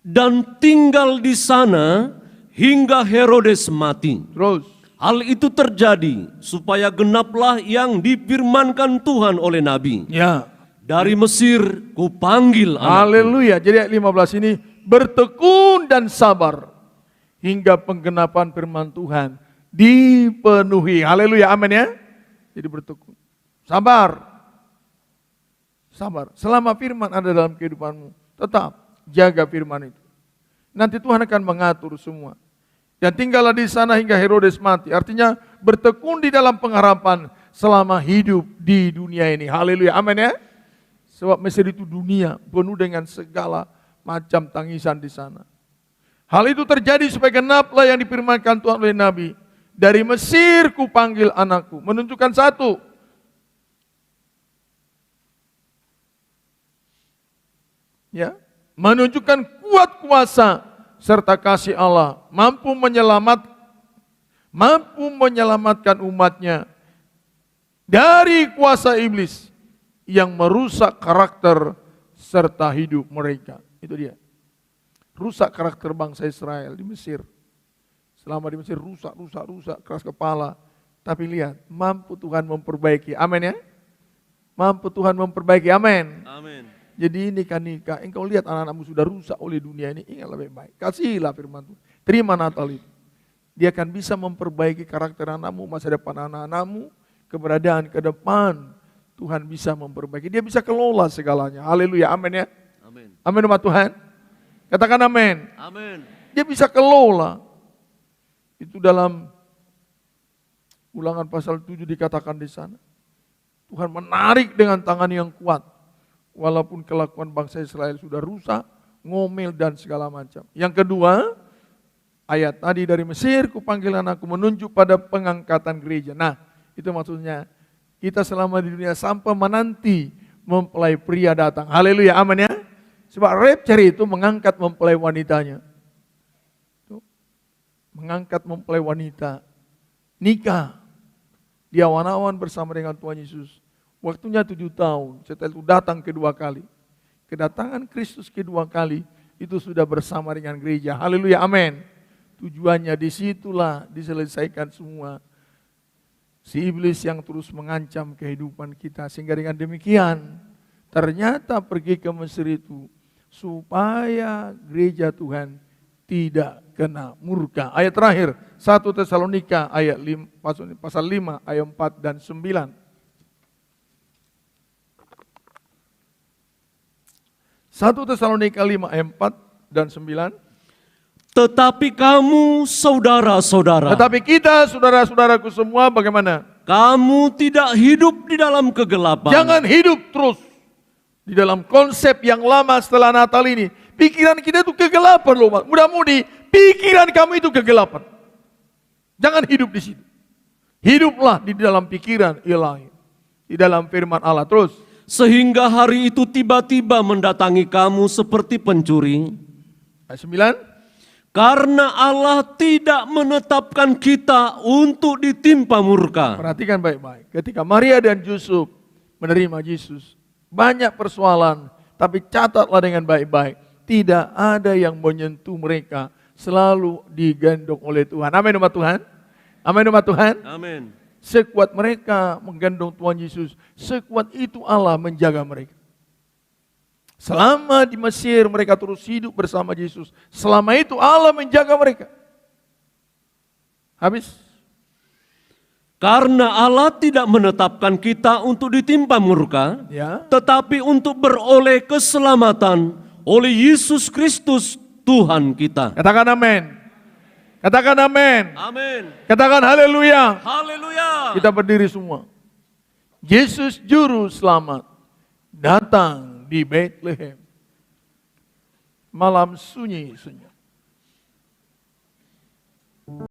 Dan tinggal di sana hingga Herodes mati. Terus. Hal itu terjadi supaya genaplah yang difirmankan Tuhan oleh Nabi. Ya. Dari Mesir kupanggil anakku. Haleluya. Jadi ayat 15 ini bertekun dan sabar hingga penggenapan firman Tuhan dipenuhi. Haleluya. Amin ya. Jadi bertekun. Sabar. Sabar. Selama firman ada dalam kehidupanmu, tetap jaga firman itu. Nanti Tuhan akan mengatur semua. Dan tinggallah di sana hingga Herodes mati. Artinya bertekun di dalam pengharapan selama hidup di dunia ini. Haleluya. Amin ya. Sebab Mesir itu dunia penuh dengan segala macam tangisan di sana. Hal itu terjadi supaya genaplah yang difirmankan Tuhan oleh Nabi. Dari Mesir kupanggil anakku. Menunjukkan satu. Ya, menunjukkan kuat kuasa serta kasih Allah, mampu menyelamatkan umatnya dari kuasa iblis yang merusak karakter serta hidup mereka. Itu dia. Rusak karakter bangsa Israel di Mesir. Selama di Mesir rusak, keras kepala. Tapi lihat, mampu Tuhan memperbaiki. Amin ya. Mampu Tuhan memperbaiki. Amin. Amin. Jadi nikah, engkau lihat anak-anakmu sudah rusak oleh dunia ini, ingatlah baik-baik. Kasihlah firman Tuhan. Terima Natal itu. Dia akan bisa memperbaiki karakter anakmu, masa depan anak-anakmu, keberadaan ke depan. Tuhan bisa memperbaiki. Dia bisa kelola segalanya. Haleluya. Amin ya. Amin. Amin umat Tuhan. Katakan amin. Amin. Dia bisa kelola. Itu dalam Ulangan pasal 7 dikatakan di sana. Tuhan menarik dengan tangan yang kuat. Walaupun kelakuan bangsa Israel sudah rusak, ngomel dan segala macam. Yang kedua, ayat tadi dari Mesir, kupanggil anakku, menunjuk pada pengangkatan gereja. Nah, itu maksudnya kita selama di dunia sampai menanti mempelai pria datang. Haleluya, amin ya. Sebab rapture itu mengangkat mempelai wanitanya. Mengangkat mempelai wanita. Nikah. Di awan-awan bersama dengan Tuhan Yesus. Waktunya 7 tahun, setelah itu datang kedua kali. Kedatangan Kristus kedua kali, itu sudah bersama dengan gereja. Haleluya, amin. Tujuannya disitulah diselesaikan semua. Si iblis yang terus mengancam kehidupan kita. Sehingga dengan demikian, ternyata pergi ke Mesir itu, supaya gereja Tuhan tidak kena murka. Ayat terakhir, 1 Tesalonika ayat 5, pasal 5 ayat 4 dan 9. 1 Tesalonika 5 ayat 4 dan 9. Tetapi kamu saudara-saudara. Tetapi kita saudara-saudaraku semua bagaimana? Kamu tidak hidup di dalam kegelapan. Jangan hidup terus di dalam konsep yang lama setelah Natal ini. Pikiran kita itu kegelapan loh. Mudah-mudi pikiran kamu itu kegelapan. Jangan hidup di situ. Hiduplah di dalam pikiran ilahi. Di dalam firman Allah. Terus. Sehingga hari itu tiba-tiba mendatangi kamu seperti pencuri. Ayat 9. Karena Allah tidak menetapkan kita untuk ditimpa murka. Perhatikan baik-baik. Ketika Maria dan Yusuf menerima Yesus, banyak persoalan, tapi catatlah dengan baik-baik. Tidak ada yang menyentuh mereka, selalu digendong oleh Tuhan. Amin umat Tuhan. Amin umat Tuhan. Amin. Sekuat mereka menggendong Tuhan Yesus, sekuat itu Allah menjaga mereka. Selama di Mesir mereka terus hidup bersama Yesus. Selama itu Allah menjaga mereka. Habis. Karena Allah tidak menetapkan kita untuk ditimpa murka, Ya. tetapi untuk beroleh keselamatan oleh Yesus Kristus Tuhan kita. Katakan amin. Katakan amin. Amin. Katakan haleluya. Haleluya. Kita berdiri semua. Yesus juru selamat. datang di Bethlehem. Malam sunyi-sunyi.